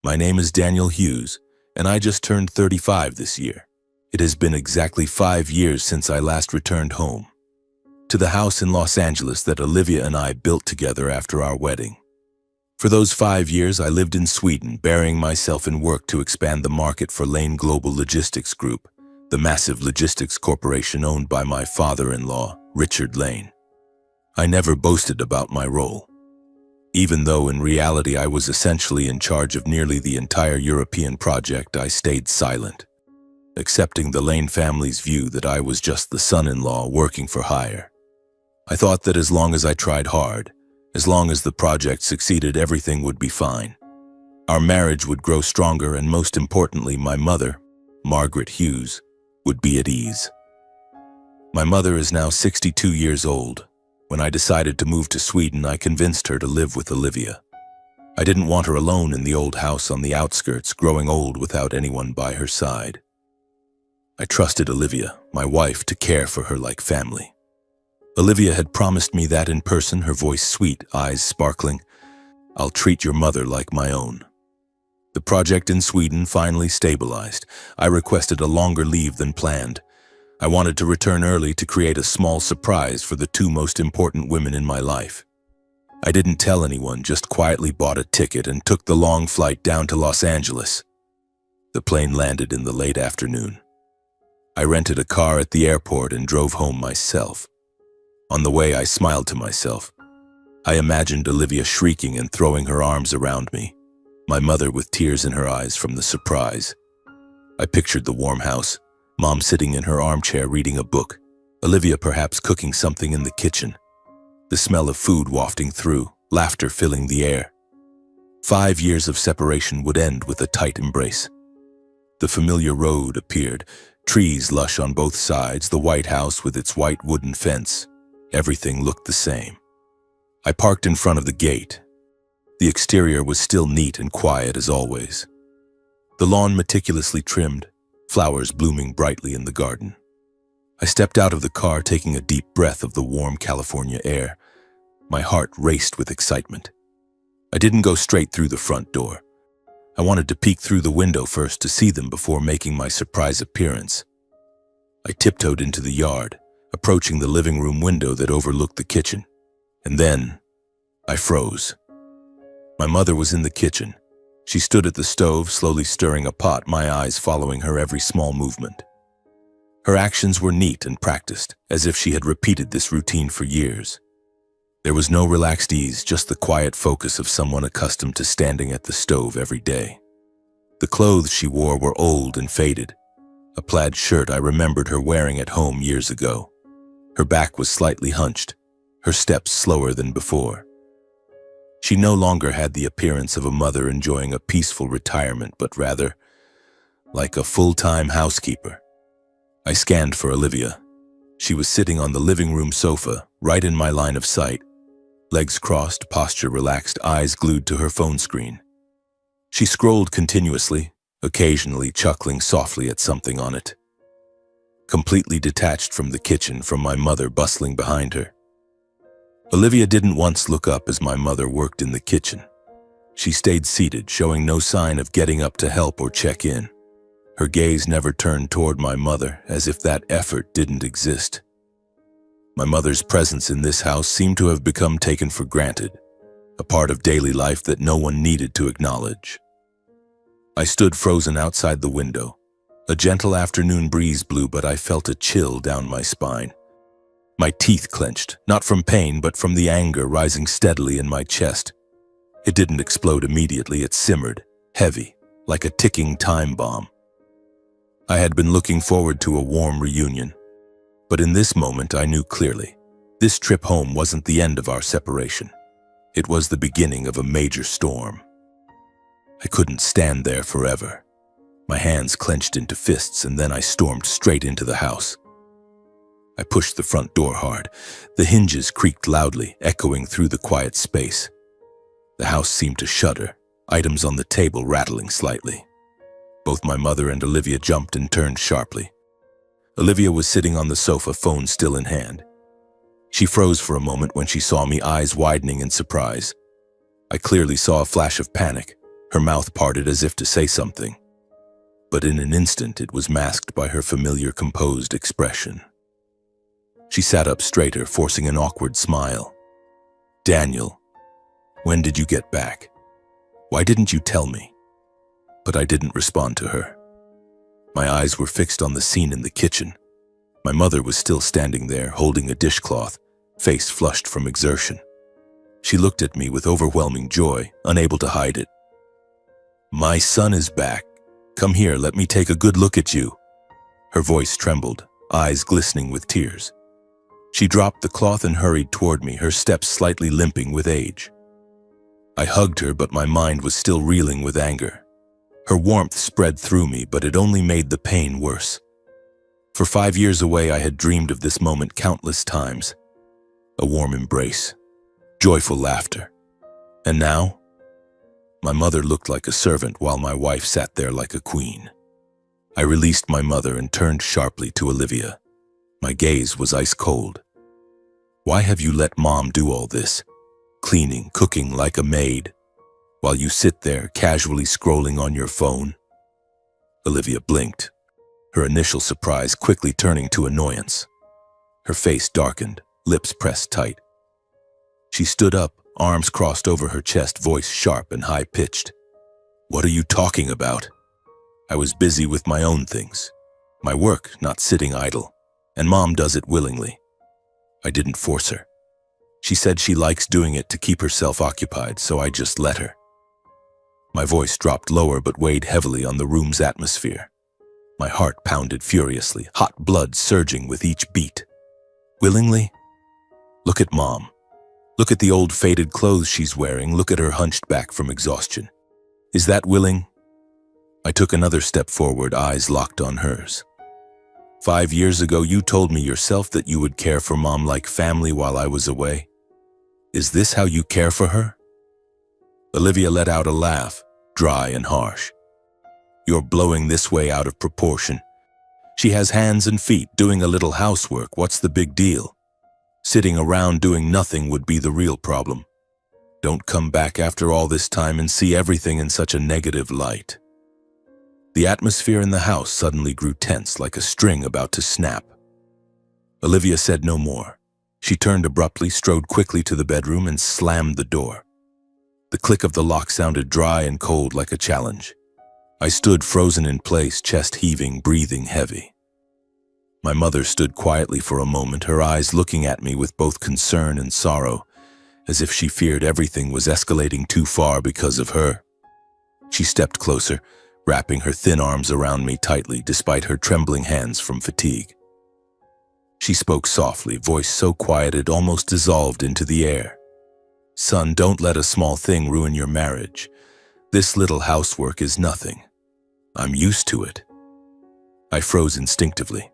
My name is Daniel Hughes, and I just turned 35 this year. It has been exactly 5 years since I last returned home, to the house in Los Angeles that Olivia and I built together after our wedding. For those 5 years, I lived in Sweden, burying myself in work to expand the market for Lane Global Logistics Group, the massive logistics corporation owned by my father-in-law, Richard Lane. I never boasted about my role, even though in reality I was essentially in charge of nearly the entire European project. I stayed silent, accepting the Lane family's view that I was just the son-in-law working for hire. I thought that as long as I tried hard, as long as the project succeeded, everything would be fine. Our marriage would grow stronger, and most importantly, my mother, Margaret Hughes, would be at ease. My mother is now 62 years old. When I decided to move to Sweden, I convinced her to live with Olivia. I didn't want her alone in the old house on the outskirts, growing old without anyone by her side. I trusted Olivia, my wife, to care for her like family. Olivia had promised me that in person, her voice sweet, eyes sparkling. "I'll treat your mother like my own." The project in Sweden finally stabilized. I requested a longer leave than planned. I wanted to return early to create a small surprise for the two most important women in my life. I didn't tell anyone, just quietly bought a ticket and took the long flight down to Los Angeles. The plane landed in the late afternoon. I rented a car at the airport and drove home myself. On the way, I smiled to myself. I imagined Olivia shrieking and throwing her arms around me, my mother with tears in her eyes from the surprise. I pictured the warm house, Mom sitting in her armchair reading a book, Olivia perhaps cooking something in the kitchen, the smell of food wafting through, laughter filling the air. 5 years of separation would end with a tight embrace. The familiar road appeared, trees lush on both sides, the white house with its white wooden fence. Everything looked the same. I parked in front of the gate. The exterior was still neat and quiet as always. The lawn meticulously trimmed, flowers blooming brightly in the garden. I stepped out of the car, taking a deep breath of the warm California air. My heart raced with excitement. I didn't go straight through the front door. I wanted to peek through the window first to see them before making my surprise appearance. I tiptoed into the yard, approaching the living room window that overlooked the kitchen. And then, I froze. My mother was in the kitchen. She stood at the stove, slowly stirring a pot, my eyes following her every small movement. Her actions were neat and practiced, as if she had repeated this routine for years. There was no relaxed ease, just the quiet focus of someone accustomed to standing at the stove every day. The clothes she wore were old and faded. A plaid shirt I remembered her wearing at home years ago. Her back was slightly hunched, her steps slower than before. She no longer had the appearance of a mother enjoying a peaceful retirement, but rather like a full-time housekeeper. I scanned for Olivia. She was sitting on the living room sofa, right in my line of sight. Legs crossed, posture relaxed, eyes glued to her phone screen. She scrolled continuously, occasionally chuckling softly at something on it. Completely detached from the kitchen, from my mother bustling behind her. Olivia didn't once look up as my mother worked in the kitchen. She stayed seated, showing no sign of getting up to help or check in. Her gaze never turned toward my mother, as if that effort didn't exist. My mother's presence in this house seemed to have become taken for granted, a part of daily life that no one needed to acknowledge. I stood frozen outside the window. A gentle afternoon breeze blew, but I felt a chill down my spine. My teeth clenched, not from pain, but from the anger rising steadily in my chest. It didn't explode immediately, it simmered, heavy, like a ticking time bomb. I had been looking forward to a warm reunion, but in this moment I knew clearly. This trip home wasn't the end of our separation. It was the beginning of a major storm. I couldn't stand there forever. My hands clenched into fists, and then I stormed straight into the house. I pushed the front door hard. The hinges creaked loudly, echoing through the quiet space. The house seemed to shudder, items on the table rattling slightly. Both my mother and Olivia jumped and turned sharply. Olivia was sitting on the sofa, phone still in hand. She froze for a moment when she saw me, eyes widening in surprise. I clearly saw a flash of panic, Her mouth parted as if to say something, but in an instant it was masked by her familiar composed expression. She sat up straighter, forcing an awkward smile. "Daniel, when did you get back? Why didn't you tell me?" But I didn't respond to her. My eyes were fixed on the scene in the kitchen. My mother was still standing there, holding a dishcloth, face flushed from exertion. She looked at me with overwhelming joy, unable to hide it. "My son is back. Come here, let me take a good look at you." Her voice trembled, eyes glistening with tears. She dropped the cloth and hurried toward me, her steps slightly limping with age. I hugged her, but my mind was still reeling with anger. Her warmth spread through me, but it only made the pain worse. For 5 years away, I had dreamed of this moment countless times. A warm embrace, joyful laughter. And now, my mother looked like a servant while my wife sat there like a queen. I released my mother and turned sharply to Olivia. My gaze was ice cold. "Why have you let Mom do all this? Cleaning, cooking like a maid, while you sit there casually scrolling on your phone?" Olivia blinked, her initial surprise quickly turning to annoyance. Her face darkened, lips pressed tight. She stood up, arms crossed over her chest, voice sharp and high-pitched. "What are you talking about? I was busy with my own things. My work, not sitting idle. And Mom does it willingly. I didn't force her. She said she likes doing it to keep herself occupied, so I just let her." My voice dropped lower but weighed heavily on the room's atmosphere. My heart pounded furiously, hot blood surging with each beat. "Willingly? Look at Mom. Look at the old faded clothes she's wearing. Look at her hunched back from exhaustion. Is that willing?" I took another step forward, eyes locked on hers. 5 years ago, you told me yourself that you would care for Mom like family while I was away. Is this how you care for her? Olivia let out a laugh, dry and harsh. "You're blowing this way out of proportion. She has hands and feet, doing a little housework. What's the big deal? Sitting around doing nothing would be the real problem. Don't come back after all this time and see everything in such a negative light." The atmosphere in the house suddenly grew tense, like a string about to snap. Olivia said no more. She turned abruptly, strode quickly to the bedroom, and slammed the door. The click of the lock sounded dry and cold, like a challenge. I stood frozen in place, chest heaving, breathing heavy. My mother stood quietly for a moment, her eyes looking at me with both concern and sorrow, as if she feared everything was escalating too far because of her. She stepped closer, wrapping her thin arms around me tightly despite her trembling hands from fatigue. She spoke softly, voice so quiet it almost dissolved into the air. "Son, don't let a small thing ruin your marriage. This little housework is nothing. I'm used to it." I froze instinctively.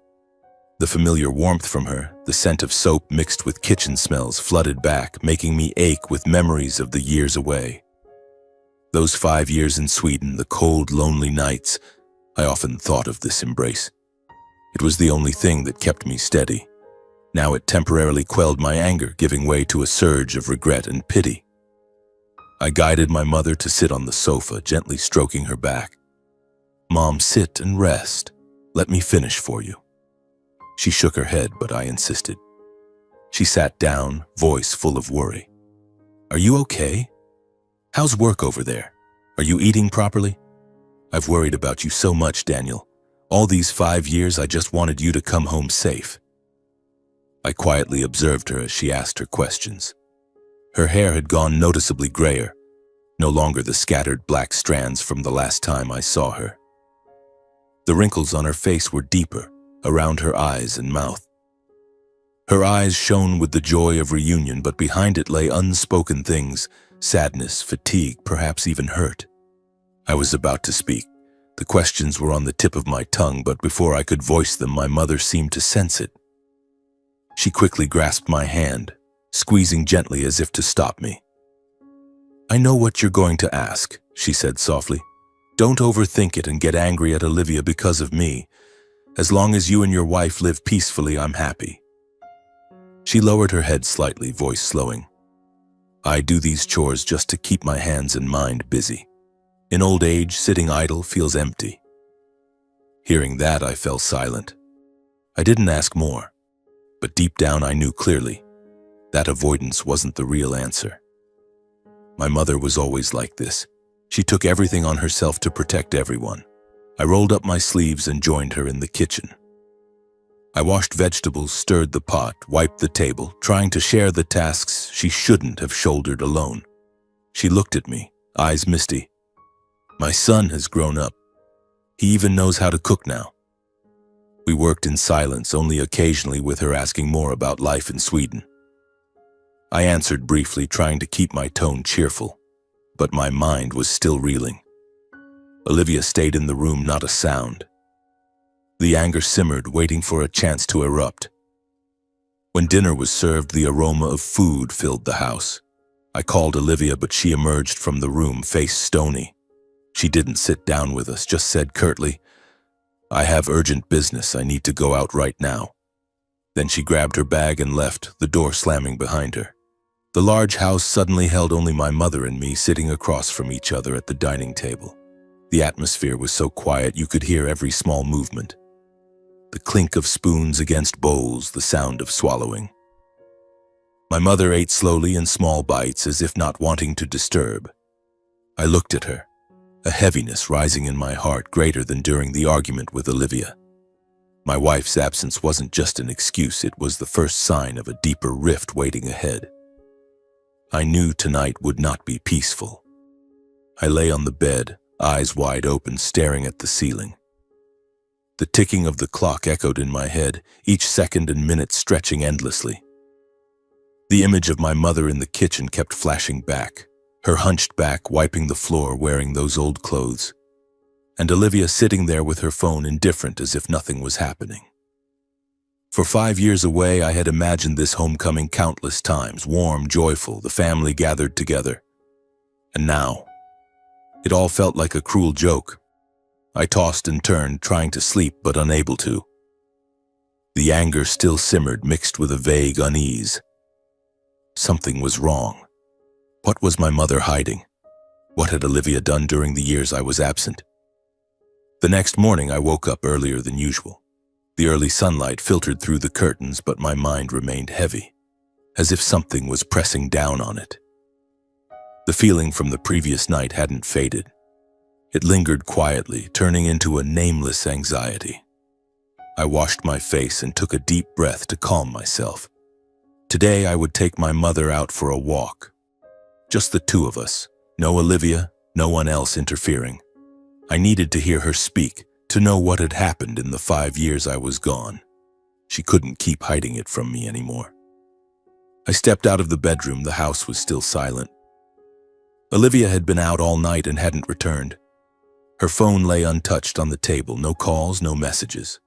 The familiar warmth from her, the scent of soap mixed with kitchen smells, flooded back, making me ache with memories of the years away. Those 5 years in Sweden, the cold, lonely nights, I often thought of this embrace. It was the only thing that kept me steady. Now it temporarily quelled my anger, giving way to a surge of regret and pity. I guided my mother to sit on the sofa, gently stroking her back. "Mom, sit and rest. Let me finish for you." She shook her head, but I insisted. She sat down, voice full of worry. "Are you okay? How's work over there? Are you eating properly? I've worried about you so much, Daniel. All these 5 years, I just wanted you to come home safe." I quietly observed her as she asked her questions. Her hair had gone noticeably grayer, no longer the scattered black strands from the last time I saw her. The wrinkles on her face were deeper, around her eyes and mouth. Her eyes shone with the joy of reunion, but behind it lay unspoken things, sadness, fatigue, perhaps even hurt. I was about to speak. The questions were on the tip of my tongue, but before I could voice them, my mother seemed to sense it. She quickly grasped my hand, squeezing gently as if to stop me. "I know what you're going to ask," she said softly. "Don't overthink it and get angry at Olivia because of me. As long as you and your wife live peacefully, I'm happy." She lowered her head slightly, voice slowing. "I do these chores just to keep my hands and mind busy. In old age, sitting idle feels empty. Hearing that, I fell silent. I didn't ask more, but deep down I knew clearly that avoidance wasn't the real answer. My mother was always like this. She took everything on herself to protect everyone. I rolled up my sleeves and joined her in the kitchen. I washed vegetables, stirred the pot, wiped the table, trying to share the tasks she shouldn't have shouldered alone. She looked at me, eyes misty. My son has grown up. He even knows how to cook now. We worked in silence, only occasionally with her asking more about life in Sweden. I answered briefly, trying to keep my tone cheerful, but my mind was still reeling. Olivia stayed in the room, not a sound. The anger simmered, waiting for a chance to erupt. When dinner was served, the aroma of food filled the house. I called Olivia, but she emerged from the room, face stony. She didn't sit down with us, just said curtly, "I have urgent business. I need to go out right now." Then she grabbed her bag and left, the door slamming behind her. The large house suddenly held only my mother and me, sitting across from each other at the dining table. The atmosphere was so quiet you could hear every small movement. The clink of spoons against bowls, the sound of swallowing. My mother ate slowly in small bites, as if not wanting to disturb. I looked at her, a heaviness rising in my heart greater than during the argument with Olivia. My wife's absence wasn't just an excuse, it was the first sign of a deeper rift waiting ahead. I knew tonight would not be peaceful. I lay on the bed, eyes wide open, staring at the ceiling. The ticking of the clock echoed in my head, each second and minute stretching endlessly. The image of my mother in the kitchen kept flashing back, her hunched back wiping the floor wearing those old clothes, and Olivia sitting there with her phone, indifferent as if nothing was happening. For 5 years away, I had imagined this homecoming countless times, warm, joyful, the family gathered together. And now, it all felt like a cruel joke. I tossed and turned, trying to sleep but unable to. The anger still simmered, mixed with a vague unease. Something was wrong. What was my mother hiding? What had Olivia done during the years I was absent? The next morning, I woke up earlier than usual. The early sunlight filtered through the curtains, but my mind remained heavy, as if something was pressing down on it. The feeling from the previous night hadn't faded. It lingered quietly, turning into a nameless anxiety. I washed my face and took a deep breath to calm myself. Today, I would take my mother out for a walk. Just the two of us, no Olivia, no one else interfering. I needed to hear her speak, to know what had happened in the 5 years I was gone. She couldn't keep hiding it from me anymore. I stepped out of the bedroom. The house was still silent. Olivia had been out all night and hadn't returned. Her phone lay untouched on the table, no calls, no messages.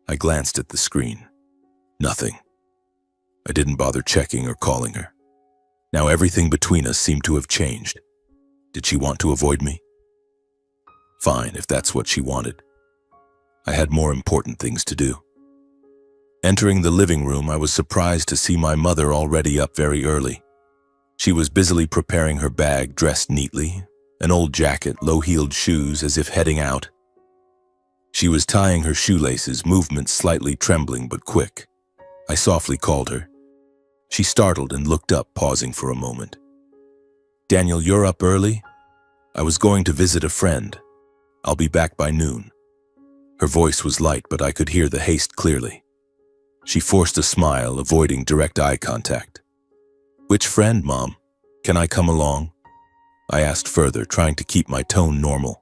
I glanced at the screen. Nothing. I didn't bother checking or calling her. Now everything between us seemed to have changed. Did she want to avoid me? Fine, if that's what she wanted. I had more important things to do. Entering the living room, I was surprised to see my mother already up very early. She was busily preparing her bag, dressed neatly, an old jacket, low-heeled shoes, as if heading out. She was tying her shoelaces, movements slightly trembling but quick. I softly called her. She startled and looked up, pausing for a moment. "Daniel, you're up early? I was going to visit a friend. I'll be back by noon." Her voice was light, but I could hear the haste clearly. She forced a smile, avoiding direct eye contact. "Which friend, Mom? Can I come along?" I asked further, trying to keep my tone normal.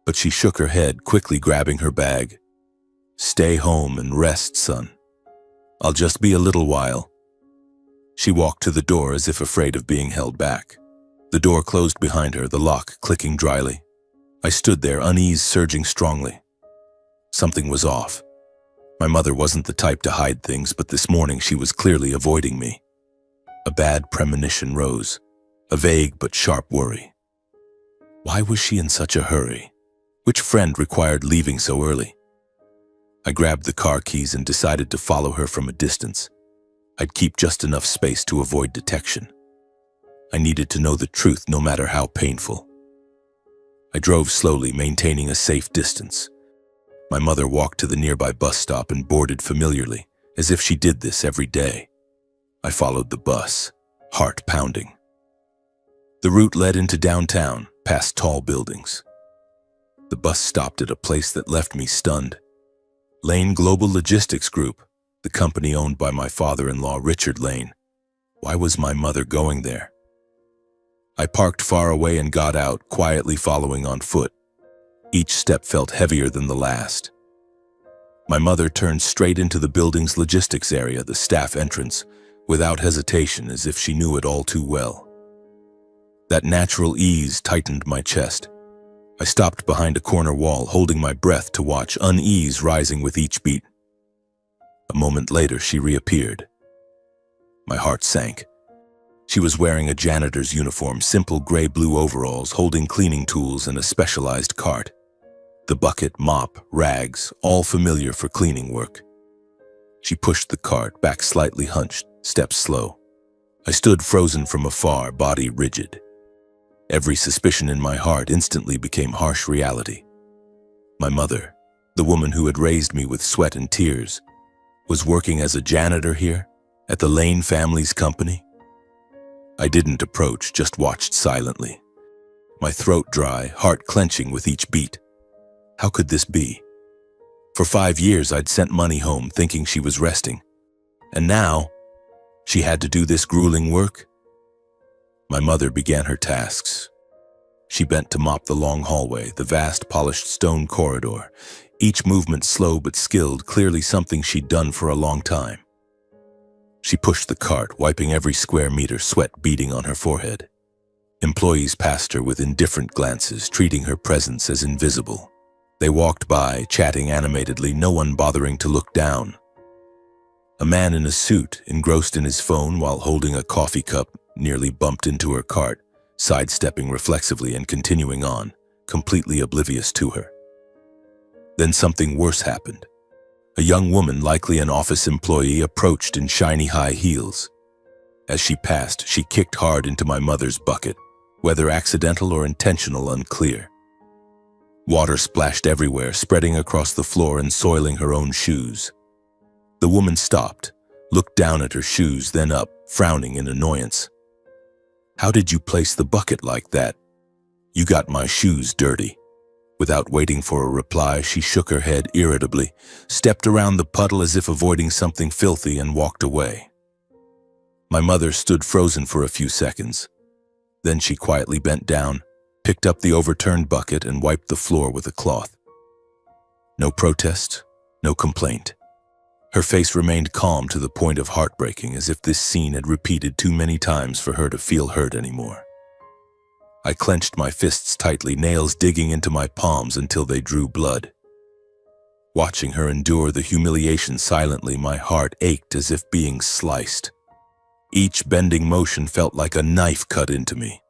But she shook her head, quickly grabbing her bag. "Stay home and rest, son. I'll just be a little while." She walked to the door as if afraid of being held back. The door closed behind her, the lock clicking dryly. I stood there, unease surging strongly. Something was off. My mother wasn't the type to hide things, but this morning she was clearly avoiding me. A bad premonition rose, a vague but sharp worry. Why was she in such a hurry? Which friend required leaving so early? I grabbed the car keys and decided to follow her from a distance. I'd keep just enough space to avoid detection. I needed to know the truth, no matter how painful. drove slowly, maintaining a safe distance. My mother walked to the nearby bus stop and boarded familiarly, as if she did this every day. I followed the bus, heart pounding. The route led into downtown, past tall buildings. The bus stopped at a place that left me stunned. Lane Global Logistics Group, the company owned by my father-in-law, Richard Lane. Why was my mother going there? I parked far away and got out, quietly following on foot. Each step felt heavier than the last. My mother turned straight into the building's logistics area, the staff entrance, without hesitation, as if she knew it all too well. That natural ease tightened my chest. I stopped behind a corner wall, holding my breath to watch unease rising with each beat. A moment later, she reappeared. My heart sank. She was wearing a janitor's uniform, simple gray-blue overalls, holding cleaning tools and a specialized cart. The bucket, mop, rags, all familiar for cleaning work. She pushed the cart, back slightly hunched, steps slow. I stood frozen from afar, body rigid. Every suspicion in my heart instantly became harsh reality. My mother, the woman who had raised me with sweat and tears, was working as a janitor here, at the Lane family's company. I didn't approach, just watched silently. My throat dry, heart clenching with each beat. How could this be? For 5 years I'd sent money home thinking she was resting. And now, she had to do this grueling work? My mother began her tasks. She bent to mop the long hallway, the vast polished stone corridor, each movement slow but skilled, clearly something she'd done for a long time. She pushed the cart, wiping every square meter, sweat beading on her forehead. Employees passed her with indifferent glances, treating her presence as invisible. They walked by, chatting animatedly, no one bothering to look down. A man in a suit, engrossed in his phone while holding a coffee cup, nearly bumped into her cart, sidestepping reflexively and continuing on, completely oblivious to her. Then something worse happened. A young woman, likely an office employee, approached in shiny high heels. As she passed, she kicked hard into my mother's bucket, whether accidental or intentional, unclear. Water splashed everywhere, spreading across the floor and soiling her own shoes. The woman stopped, looked down at her shoes, then up, frowning in annoyance. "How did you place the bucket like that? You got my shoes dirty." Without waiting for a reply, she shook her head irritably, stepped around the puddle as if avoiding something filthy, and walked away. My mother stood frozen for a few seconds. Then she quietly bent down, picked up the overturned bucket, and wiped the floor with a cloth. No protest, no complaint. Her face remained calm to the point of heartbreaking, as if this scene had repeated too many times for her to feel hurt anymore. I clenched my fists tightly, nails digging into my palms until they drew blood. Watching her endure the humiliation silently, my heart ached as if being sliced. Each bending motion felt like a knife cut into me.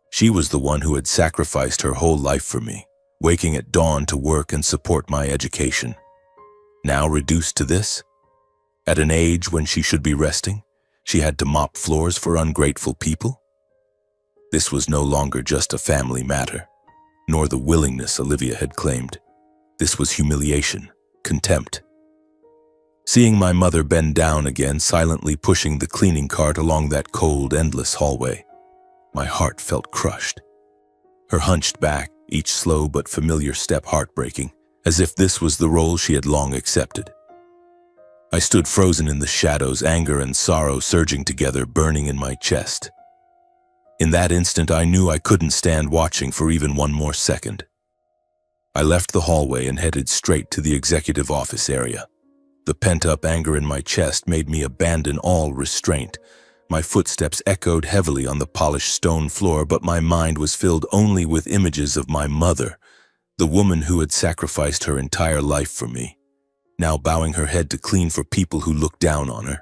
She was the one who had sacrificed her whole life for me, waking at dawn to work and support my education. Now reduced to this? At an age when she should be resting, she had to mop floors for ungrateful people? This was no longer just a family matter, nor the willingness Olivia had claimed. This was humiliation, contempt. Seeing my mother bend down again, silently pushing the cleaning cart along that cold, endless hallway, my heart felt crushed. Her hunched back, each slow but familiar step heartbreaking, as if this was the role she had long accepted. I stood frozen in the shadows, anger and sorrow surging together, burning in my chest. In that instant, I knew I couldn't stand watching for even one more second. I left the hallway and headed straight to the executive office area. The pent-up anger in my chest made me abandon all restraint. My footsteps echoed heavily on the polished stone floor, but my mind was filled only with images of my mother, the woman who had sacrificed her entire life for me, now bowing her head to clean for people who looked down on her.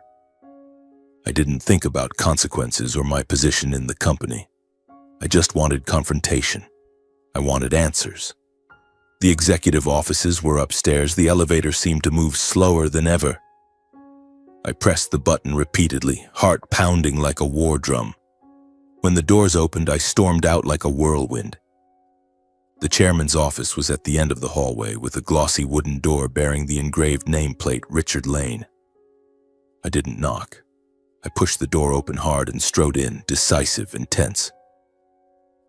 I didn't think about consequences or my position in the company. I just wanted confrontation. I wanted answers. The executive offices were upstairs. The elevator seemed to move slower than ever. I pressed the button repeatedly, heart pounding like a war drum. When the doors opened, I stormed out like a whirlwind. The chairman's office was at the end of the hallway with a glossy wooden door bearing the engraved nameplate Richard Lane. I didn't knock. I pushed the door open hard and strode in, decisive and tense.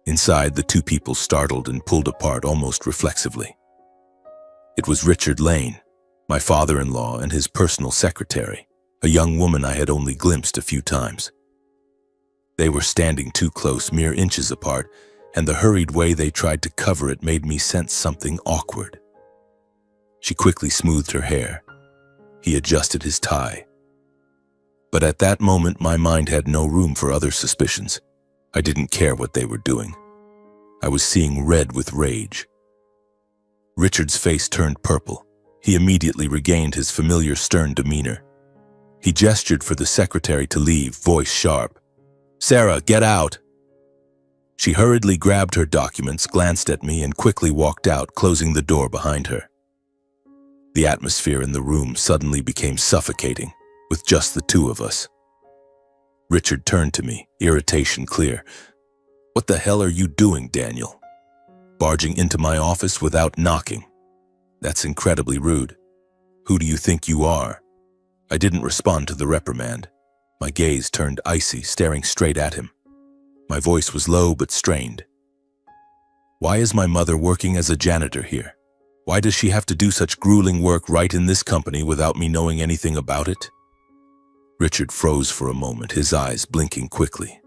Inside, the two people startled and pulled apart almost reflexively. It was Richard Lane, my father-in-law, and his personal secretary, a young woman I had only glimpsed a few times. They were standing too close, mere inches apart, and the hurried way they tried to cover it made me sense something awkward. She quickly smoothed her hair. He adjusted his tie. But at that moment, my mind had no room for other suspicions. I didn't care what they were doing. I was seeing red with rage. Richard's face turned purple. He immediately regained his familiar stern demeanor. He gestured for the secretary to leave, voice sharp. "Sarah, get out!" She hurriedly grabbed her documents, glanced at me, and quickly walked out, closing the door behind her. The atmosphere in the room suddenly became suffocating, with just the two of us. Richard turned to me, irritation clear. "What the hell are you doing, Daniel? Barging into my office without knocking? That's incredibly rude. Who do you think you are?" I didn't respond to the reprimand. My gaze turned icy, staring straight at him. My voice was low but strained. "Why is my mother working as a janitor here? Why does she have to do such grueling work right in this company without me knowing anything about it?" Richard froze for a moment, his eyes blinking quickly.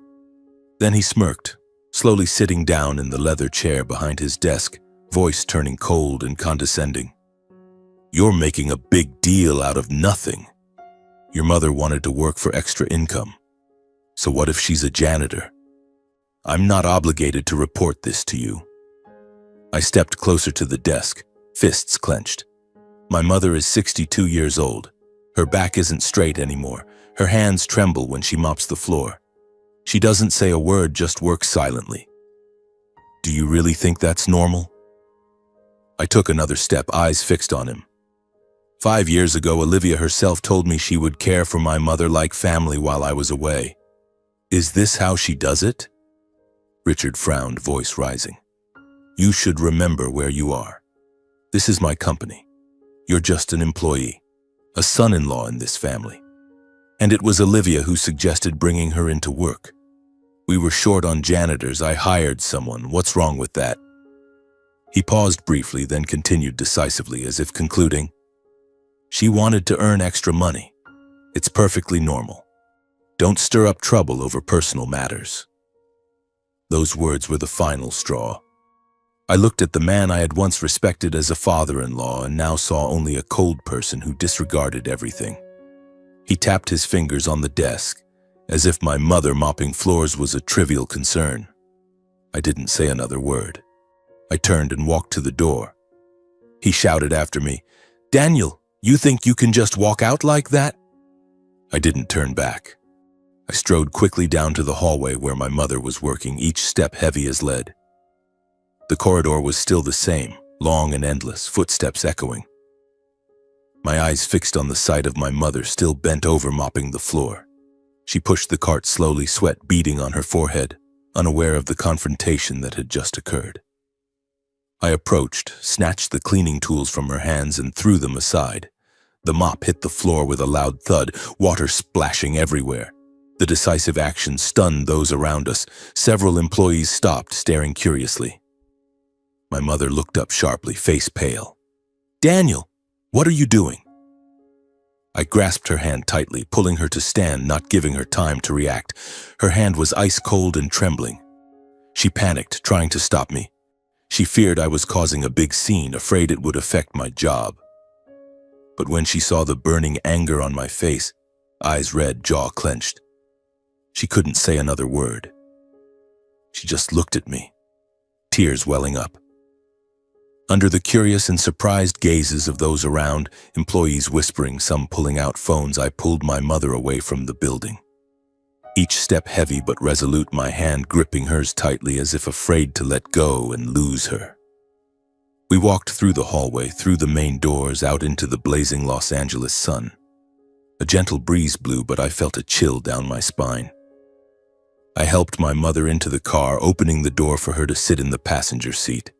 Then he smirked, slowly sitting down in the leather chair behind his desk, voice turning cold and condescending. "You're making a big deal out of nothing. Your mother wanted to work for extra income. So what if she's a janitor? I'm not obligated to report this to you." I stepped closer to the desk, fists clenched. My mother is 62 years old. Her back isn't straight anymore. Her hands tremble when she mops the floor. She doesn't say a word, just works silently. Do you really think that's normal? I took another step, eyes fixed on him. 5 years ago, Olivia herself told me she would care for my mother like family while I was away. Is this how she does it? Richard frowned, voice rising. You should remember where you are. This is my company. You're just an employee, a son-in-law in this family. And it was Olivia who suggested bringing her into work. We were short on janitors. I hired someone. What's wrong with that? He paused briefly, then continued decisively, as if concluding. She wanted to earn extra money. It's perfectly normal. Don't stir up trouble over personal matters. Those words were the final straw. I looked at the man I had once respected as a father-in-law and now saw only a cold person who disregarded everything. He tapped his fingers on the desk, as if my mother mopping floors was a trivial concern. I didn't say another word. I turned and walked to the door. He shouted after me, "Daniel, you think you can just walk out like that?" I didn't turn back. I strode quickly down to the hallway where my mother was working, each step heavy as lead. The corridor was still the same, long and endless, footsteps echoing. My eyes fixed on the sight of my mother still bent over mopping the floor. She pushed the cart slowly, sweat beading on her forehead, unaware of the confrontation that had just occurred. I approached, snatched the cleaning tools from her hands and threw them aside. The mop hit the floor with a loud thud, water splashing everywhere. The decisive action stunned those around us. Several employees stopped, staring curiously. My mother looked up sharply, face pale. "Daniel, what are you doing?" I grasped her hand tightly, pulling her to stand, not giving her time to react. Her hand was ice cold and trembling. She panicked, trying to stop me. She feared I was causing a big scene, afraid it would affect my job. But when she saw the burning anger on my face, eyes red, jaw clenched, she couldn't say another word. She just looked at me, tears welling up. Under the curious and surprised gazes of those around, employees whispering, some pulling out phones, I pulled my mother away from the building. Each step heavy but resolute, my hand gripping hers tightly as if afraid to let go and lose her. We walked through the hallway, through the main doors, out into the blazing Los Angeles sun. A gentle breeze blew, but I felt a chill down my spine. I helped my mother into the car, opening the door for her to sit in the passenger seat.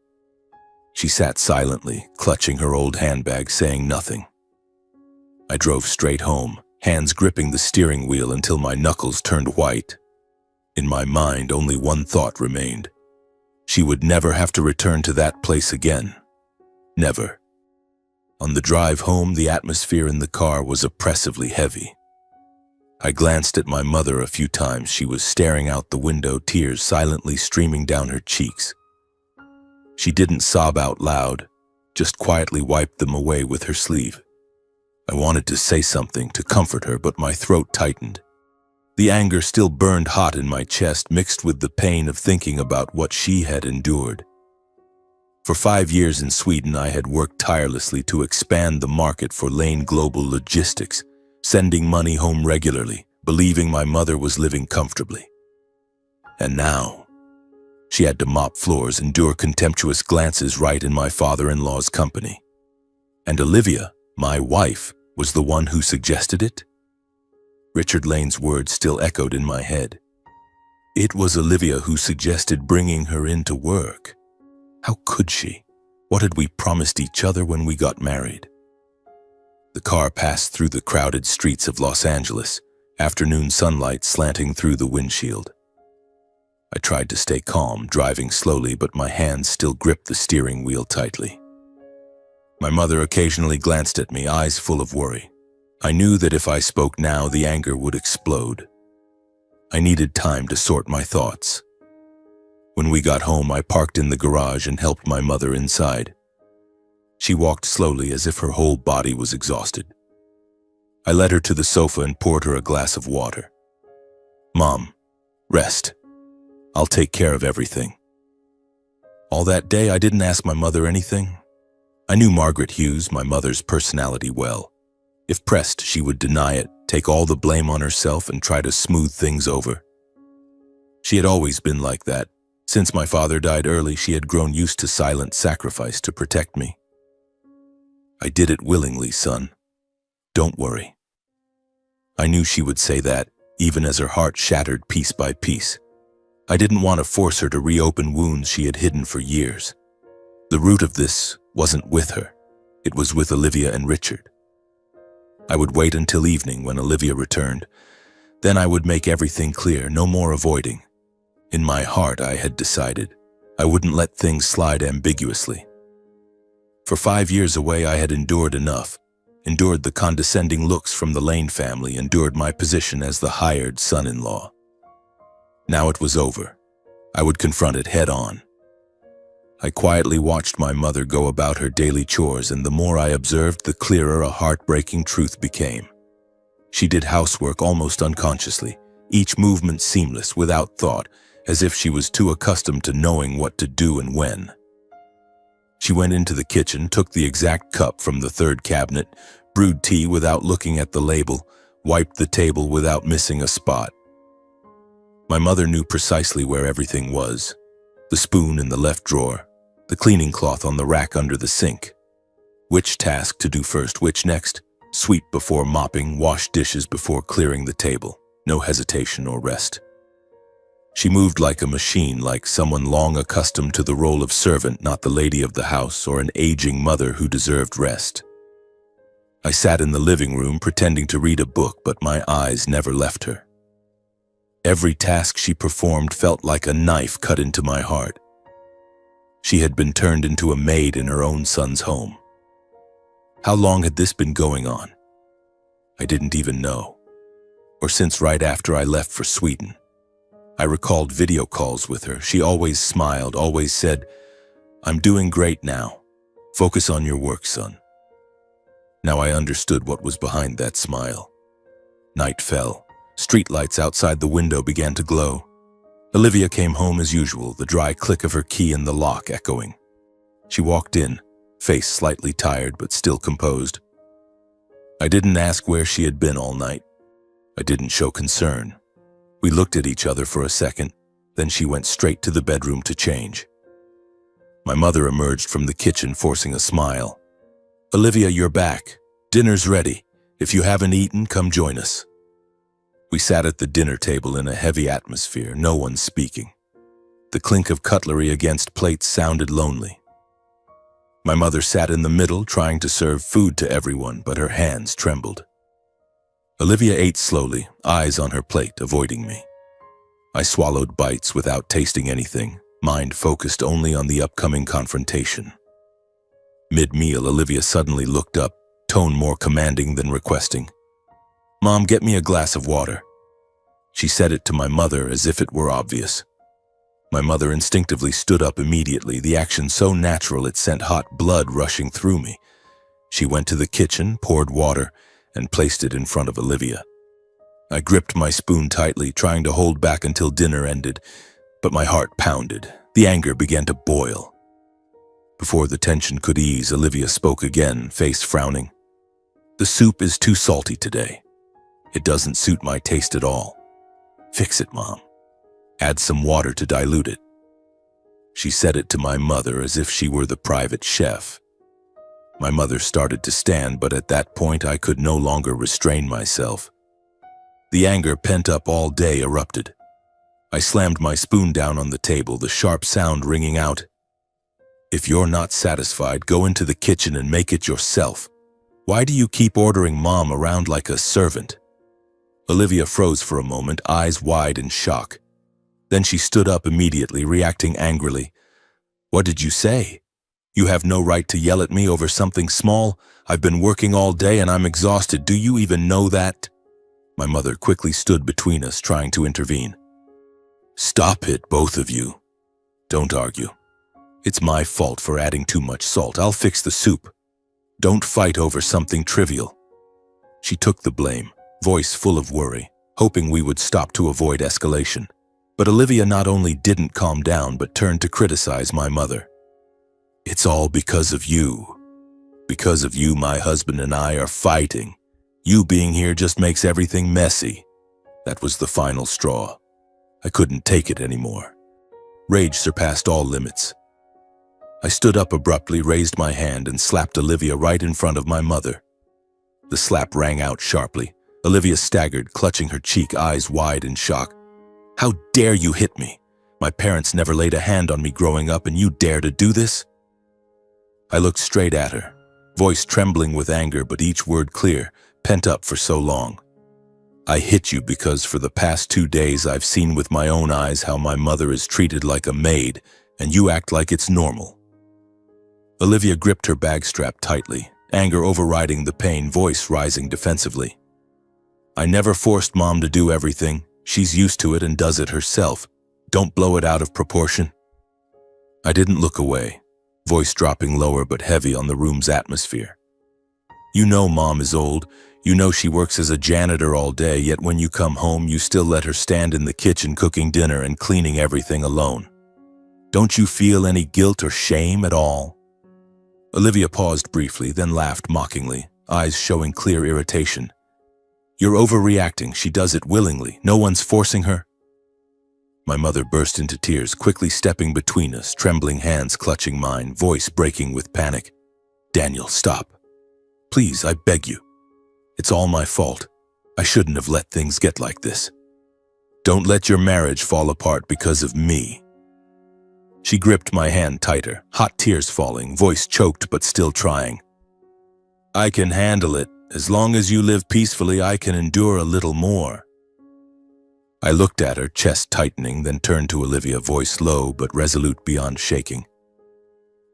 She sat silently, clutching her old handbag, saying nothing. I drove straight home, hands gripping the steering wheel until my knuckles turned white. In my mind, only one thought remained. She would never have to return to that place again. Never. On the drive home, the atmosphere in the car was oppressively heavy. I glanced at my mother a few times. She was staring out the window, tears silently streaming down her cheeks. She didn't sob out loud, just quietly wiped them away with her sleeve. I wanted to say something to comfort her, but my throat tightened. The anger still burned hot in my chest, mixed with the pain of thinking about what she had endured. For 5 years in Sweden, I had worked tirelessly to expand the market for Lane Global Logistics, sending money home regularly, believing my mother was living comfortably. And now, she had to mop floors, endure contemptuous glances right in my father-in-law's company. And Olivia, my wife, was the one who suggested it? Richard Lane's words still echoed in my head. It was Olivia who suggested bringing her into work. How could she? What had we promised each other when we got married? The car passed through the crowded streets of Los Angeles, afternoon sunlight slanting through the windshield. I tried to stay calm, driving slowly, but my hands still gripped the steering wheel tightly. My mother occasionally glanced at me, eyes full of worry. I knew that if I spoke now, the anger would explode. I needed time to sort my thoughts. When we got home, I parked in the garage and helped my mother inside. She walked slowly as if her whole body was exhausted. I led her to the sofa and poured her a glass of water. Mom, rest. I'll take care of everything. All that day, I didn't ask my mother anything. I knew Margaret Hughes, my mother's personality, well. If pressed, she would deny it, take all the blame on herself, and try to smooth things over. She had always been like that. Since my father died early, she had grown used to silent sacrifice to protect me. I did it willingly, son. Don't worry. I knew she would say that, even as her heart shattered piece by piece. I didn't want to force her to reopen wounds she had hidden for years. The root of this wasn't with her. It was with Olivia and Richard. I would wait until evening when Olivia returned. Then I would make everything clear, no more avoiding. In my heart, I had decided I wouldn't let things slide ambiguously. For 5 years away, I had endured enough. Endured the condescending looks from the Lane family, endured my position as the hired son-in-law. Now it was over. I would confront it head-on. I quietly watched my mother go about her daily chores, and the more I observed, the clearer a heartbreaking truth became. She did housework almost unconsciously, each movement seamless, without thought, as if she was too accustomed to knowing what to do and when. She went into the kitchen, took the exact cup from the third cabinet, brewed tea without looking at the label, wiped the table without missing a spot. My mother knew precisely where everything was. The spoon in the left drawer, the cleaning cloth on the rack under the sink. Which task to do first, which next? Sweep before mopping, wash dishes before clearing the table. No hesitation or rest. She moved like a machine, like someone long accustomed to the role of servant, not the lady of the house or an aging mother who deserved rest. I sat in the living room pretending to read a book, but my eyes never left her. Every task she performed felt like a knife cut into my heart. She had been turned into a maid in her own son's home. How long had this been going on? I didn't even know. Or since right after I left for Sweden. I recalled video calls with her. She always smiled, always said, "I'm doing great now. Focus on your work, son." Now I understood what was behind that smile. Night fell. Streetlights outside the window began to glow. Olivia came home as usual, the dry click of her key in the lock echoing. She walked in, face slightly tired but still composed. I didn't ask where she had been all night. I didn't show concern. We looked at each other for a second, then she went straight to the bedroom to change. My mother emerged from the kitchen, forcing a smile. "Olivia, you're back. Dinner's ready. If you haven't eaten, come join us." We sat at the dinner table in a heavy atmosphere, no one speaking. The clink of cutlery against plates sounded lonely. My mother sat in the middle trying to serve food to everyone, but her hands trembled. Olivia ate slowly, eyes on her plate, avoiding me. I swallowed bites without tasting anything, mind focused only on the upcoming confrontation. Mid-meal, Olivia suddenly looked up, tone more commanding than requesting. "Mom, get me a glass of water." She said it to my mother as if it were obvious. My mother instinctively stood up immediately, the action so natural it sent hot blood rushing through me. She went to the kitchen, poured water, and placed it in front of Olivia. I gripped my spoon tightly, trying to hold back until dinner ended, but my heart pounded. The anger began to boil. Before the tension could ease, Olivia spoke again, face frowning. "The soup is too salty today. It doesn't suit my taste at all. Fix it, Mom. Add some water to dilute it." She said it to my mother as if she were the private chef. My mother started to stand, but at that point I could no longer restrain myself. The anger pent up all day erupted. I slammed my spoon down on the table, the sharp sound ringing out. "If you're not satisfied, go into the kitchen and make it yourself. Why do you keep ordering Mom around like a servant?" Olivia froze for a moment, eyes wide in shock. Then she stood up immediately, reacting angrily. "What did you say? You have no right to yell at me over something small. I've been working all day and I'm exhausted. Do you even know that?" My mother quickly stood between us, trying to intervene. "Stop it, both of you. Don't argue. It's my fault for adding too much salt. I'll fix the soup. Don't fight over something trivial." She took the blame, voice full of worry, hoping we would stop to avoid escalation. But Olivia not only didn't calm down, but turned to criticize my mother. "It's all because of you. Because of you, my husband and I are fighting. You being here just makes everything messy." That was the final straw. I couldn't take it anymore. Rage surpassed all limits. I stood up abruptly, raised my hand, and slapped Olivia right in front of my mother. The slap rang out sharply. Olivia staggered, clutching her cheek, eyes wide in shock. "How dare you hit me? My parents never laid a hand on me growing up, and you dare to do this?" I looked straight at her, voice trembling with anger, but each word clear, pent up for so long. "I hit you because for the past 2 days I've seen with my own eyes how my mother is treated like a maid, and you act like it's normal." Olivia gripped her bag strap tightly, anger overriding the pain, voice rising defensively. "I never forced Mom to do everything. She's used to it and does it herself. Don't blow it out of proportion." I didn't look away, voice dropping lower but heavy on the room's atmosphere. "You know Mom is old. You know she works as a janitor all day, yet when you come home you still let her stand in the kitchen cooking dinner and cleaning everything alone. Don't you feel any guilt or shame at all?" Olivia paused briefly, then laughed mockingly, eyes showing clear irritation. "You're overreacting. She does it willingly. No one's forcing her." My mother burst into tears, quickly stepping between us, trembling hands clutching mine, voice breaking with panic. "Daniel, stop. Please, I beg you. It's all my fault. I shouldn't have let things get like this. Don't let your marriage fall apart because of me." She gripped my hand tighter, hot tears falling, voice choked but still trying. "I can handle it. As long as you live peacefully, I can endure a little more." I looked at her, chest tightening, then turned to Olivia, voice low but resolute beyond shaking.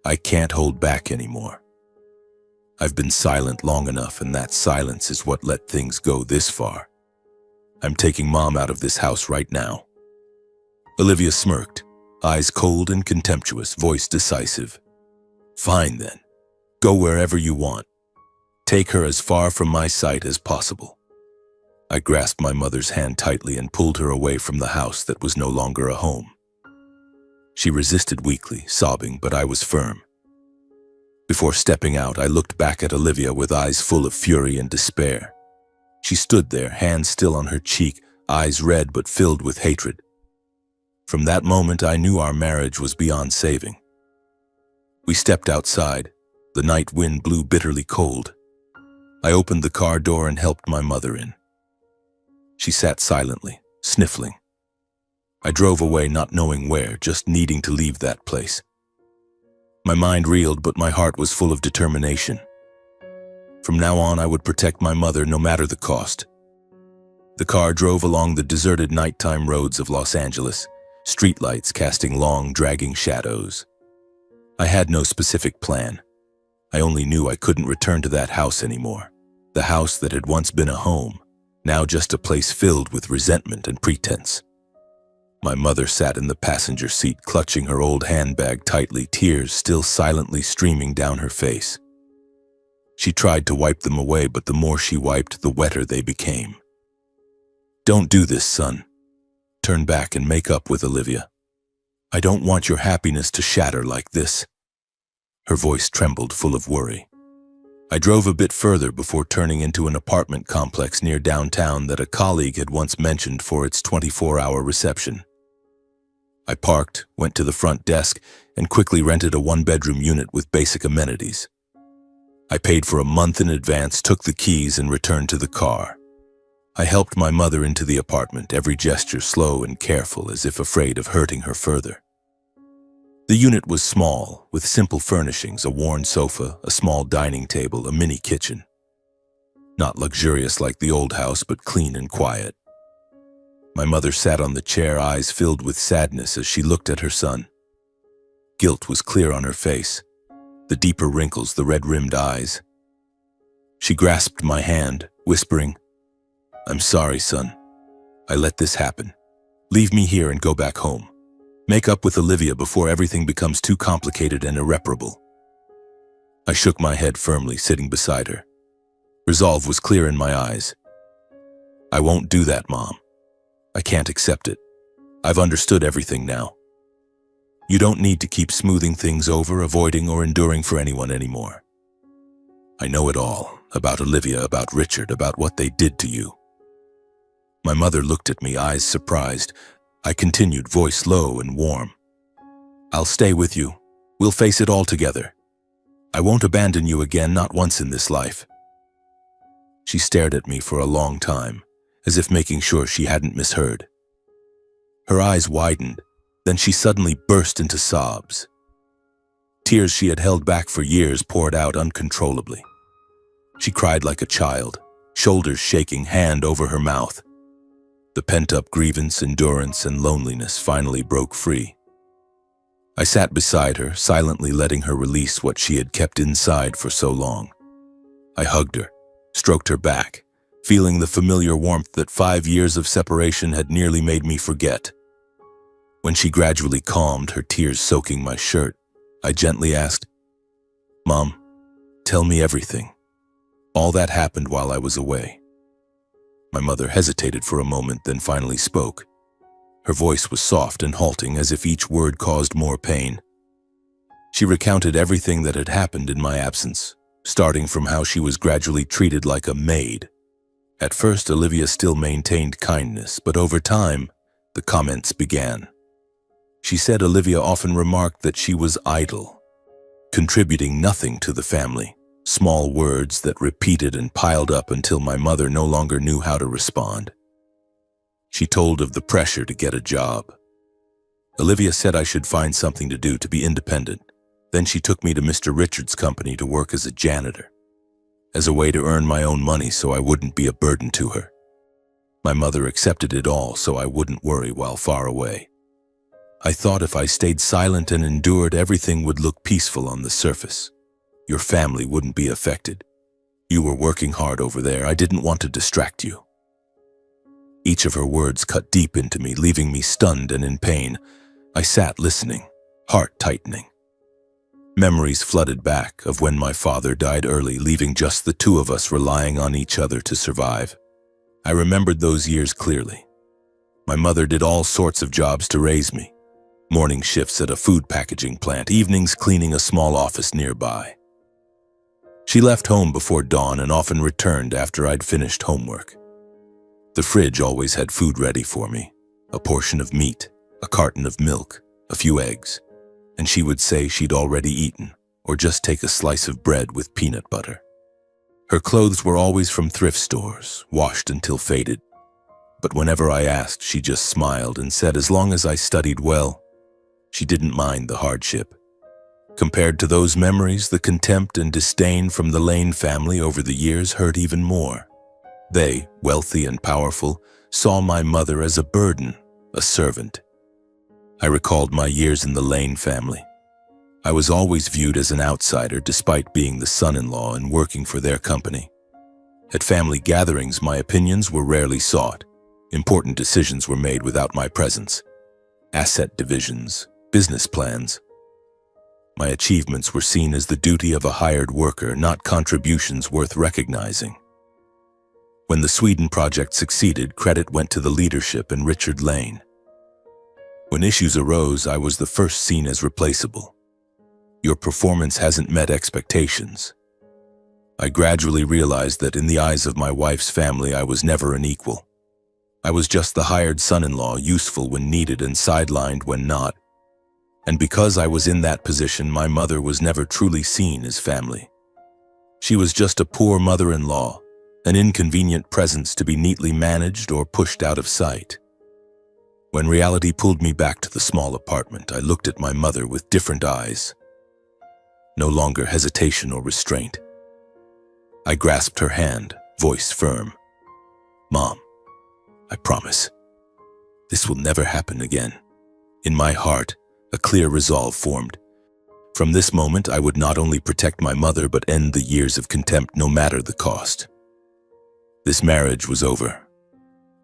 "I can't hold back anymore. I've been silent long enough, and that silence is what let things go this far. I'm taking Mom out of this house right now." Olivia smirked, eyes cold and contemptuous, voice decisive. "Fine then. Go wherever you want. Take her as far from my sight as possible." I grasped my mother's hand tightly and pulled her away from the house that was no longer a home. She resisted weakly, sobbing, but I was firm. Before stepping out, I looked back at Olivia with eyes full of fury and despair. She stood there, hand still on her cheek, eyes red but filled with hatred. From that moment, I knew our marriage was beyond saving. We stepped outside. The night wind blew bitterly cold. I opened the car door and helped my mother in. She sat silently, sniffling. I drove away, not knowing where, just needing to leave that place. My mind reeled, but my heart was full of determination. From now on, I would protect my mother no matter the cost. The car drove along the deserted nighttime roads of Los Angeles, streetlights casting long, dragging shadows. I had no specific plan. I only knew I couldn't return to that house anymore. The house that had once been a home, now just a place filled with resentment and pretense. My mother sat in the passenger seat, clutching her old handbag tightly, tears still silently streaming down her face. She tried to wipe them away, but the more she wiped, the wetter they became. "Don't do this, son. Turn back and make up with Olivia. I don't want your happiness to shatter like this." Her voice trembled, full of worry. I drove a bit further before turning into an apartment complex near downtown that a colleague had once mentioned for its 24-hour reception. I parked, went to the front desk, and quickly rented a one-bedroom unit with basic amenities. I paid for a month in advance, took the keys, and returned to the car. I helped my mother into the apartment, every gesture slow and careful, as if afraid of hurting her further. The unit was small, with simple furnishings, a worn sofa, a small dining table, a mini kitchen. Not luxurious like the old house, but clean and quiet. My mother sat on the chair, eyes filled with sadness as she looked at her son. Guilt was clear on her face, the deeper wrinkles, the red-rimmed eyes. She grasped my hand, whispering, "I'm sorry, son. I let this happen. Leave me here and go back home. Make up with Olivia before everything becomes too complicated and irreparable." I shook my head firmly, sitting beside her. Resolve was clear in my eyes. "I won't do that, Mom. I can't accept it. I've understood everything now. You don't need to keep smoothing things over, avoiding or enduring for anyone anymore. I know it all, about Olivia, about Richard, about what they did to you." My mother looked at me, eyes surprised. I continued, voice low and warm. "I'll stay with you. We'll face it all together. I won't abandon you again, not once in this life." She stared at me for a long time, as if making sure she hadn't misheard. Her eyes widened, then she suddenly burst into sobs. Tears she had held back for years poured out uncontrollably. She cried like a child, shoulders shaking, hand over her mouth. The pent-up grievance, endurance, and loneliness finally broke free. I sat beside her, silently letting her release what she had kept inside for so long. I hugged her, stroked her back, feeling the familiar warmth that 5 years of separation had nearly made me forget. When she gradually calmed, her tears soaking my shirt, I gently asked, "Mom, tell me everything. All that happened while I was away." My mother hesitated for a moment, then finally spoke. Her voice was soft and halting, as if each word caused more pain. She recounted everything that had happened in my absence, starting from how she was gradually treated like a maid. At first, Olivia still maintained kindness, but over time, the comments began. She said Olivia often remarked that she was idle, contributing nothing to the family. Small words that repeated and piled up until my mother no longer knew how to respond. She told of the pressure to get a job. Olivia said I should find something to do to be independent. Then she took me to Mr. Richard's company to work as a janitor, as a way to earn my own money so I wouldn't be a burden to her. My mother accepted it all so I wouldn't worry while far away. I thought if I stayed silent and endured, everything would look peaceful on the surface. Your family wouldn't be affected. You were working hard over there. I didn't want to distract you. Each of her words cut deep into me, leaving me stunned and in pain. I sat listening, heart tightening. Memories flooded back of when my father died early, leaving just the two of us relying on each other to survive. I remembered those years clearly. My mother did all sorts of jobs to raise me. Morning shifts at a food packaging plant, evenings cleaning a small office nearby. She left home before dawn and often returned after I'd finished homework. The fridge always had food ready for me, a portion of meat, a carton of milk, a few eggs, and she would say she'd already eaten, or just take a slice of bread with peanut butter. Her clothes were always from thrift stores, washed until faded, but whenever I asked, she just smiled and said as long as I studied well, she didn't mind the hardship. Compared to those memories, the contempt and disdain from the Lane family over the years hurt even more. They, wealthy and powerful, saw my mother as a burden, a servant. I recalled my years in the Lane family. I was always viewed as an outsider despite being the son-in-law and working for their company. At family gatherings, my opinions were rarely sought. Important decisions were made without my presence. Asset divisions, business plans. My achievements were seen as the duty of a hired worker, not contributions worth recognizing. When the Sweden project succeeded, credit went to the leadership and Richard Lane. When issues arose, I was the first seen as replaceable. Your performance hasn't met expectations. I gradually realized that in the eyes of my wife's family, I was never an equal. I was just the hired son-in-law, useful when needed and sidelined when not. And because I was in that position, my mother was never truly seen as family. She was just a poor mother-in-law, an inconvenient presence to be neatly managed or pushed out of sight. When reality pulled me back to the small apartment, I looked at my mother with different eyes. No longer hesitation or restraint. I grasped her hand, voice firm. "Mom, I promise. This will never happen again." In my heart, a clear resolve formed. From this moment, I would not only protect my mother but end the years of contempt no matter the cost. This marriage was over.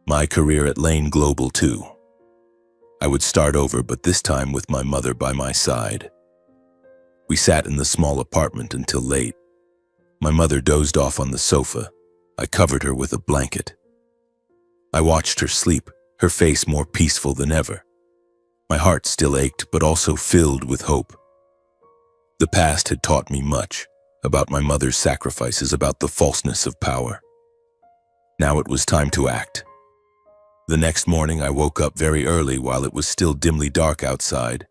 My career at Lane Global too. I would start over, but this time with my mother by my side. We sat in the small apartment until late. My mother dozed off on the sofa. I covered her with a blanket. I watched her sleep, her face more peaceful than ever. My heart still ached, but also filled with hope. The past had taught me much about my mother's sacrifices, about the falseness of power. Now it was time to act. The next morning, I woke up very early while it was still dimly dark outside.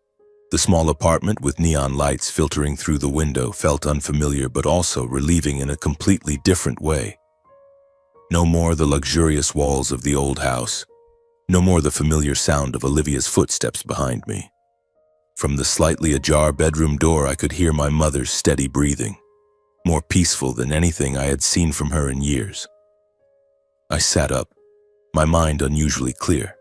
The small apartment with neon lights filtering through the window felt unfamiliar but also relieving in a completely different way. No more the luxurious walls of the old house. No more the familiar sound of Olivia's footsteps behind me. From the slightly ajar bedroom door, I could hear my mother's steady breathing, more peaceful than anything I had seen from her in years. I sat up, my mind unusually clear.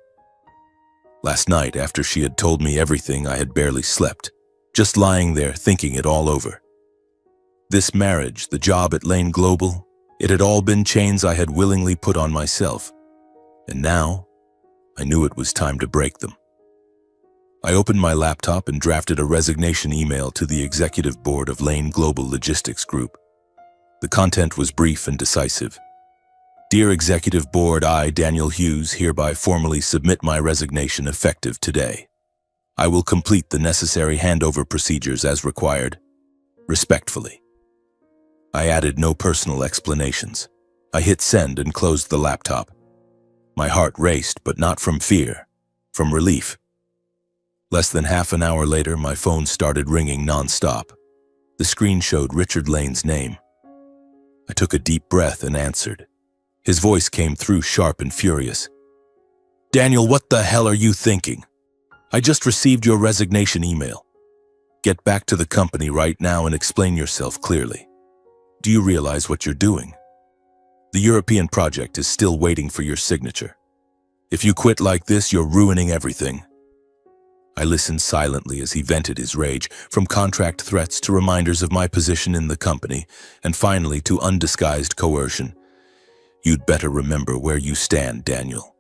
Last night, after she had told me everything, I had barely slept, just lying there thinking it all over. This marriage, the job at Lane Global, it had all been chains I had willingly put on myself. And now, I knew it was time to break them. I opened my laptop and drafted a resignation email to the executive board of Lane Global Logistics Group. The content was brief and decisive. Dear Executive Board, I, Daniel Hughes, hereby formally submit my resignation effective today. I will complete the necessary handover procedures as required. Respectfully. I added no personal explanations. I hit send and closed the laptop. My heart raced, but not from fear, from relief. Less than half an hour later, my phone started ringing non-stop. The screen showed Richard Lane's name. I took a deep breath and answered. His voice came through sharp and furious. "Daniel, what the hell are you thinking? I just received your resignation email. Get back to the company right now and explain yourself clearly. Do you realize what you're doing? The European project is still waiting for your signature. If you quit like this, you're ruining everything." I listened silently as he vented his rage, from contract threats to reminders of my position in the company, and finally to undisguised coercion. "You'd better remember where you stand, Daniel.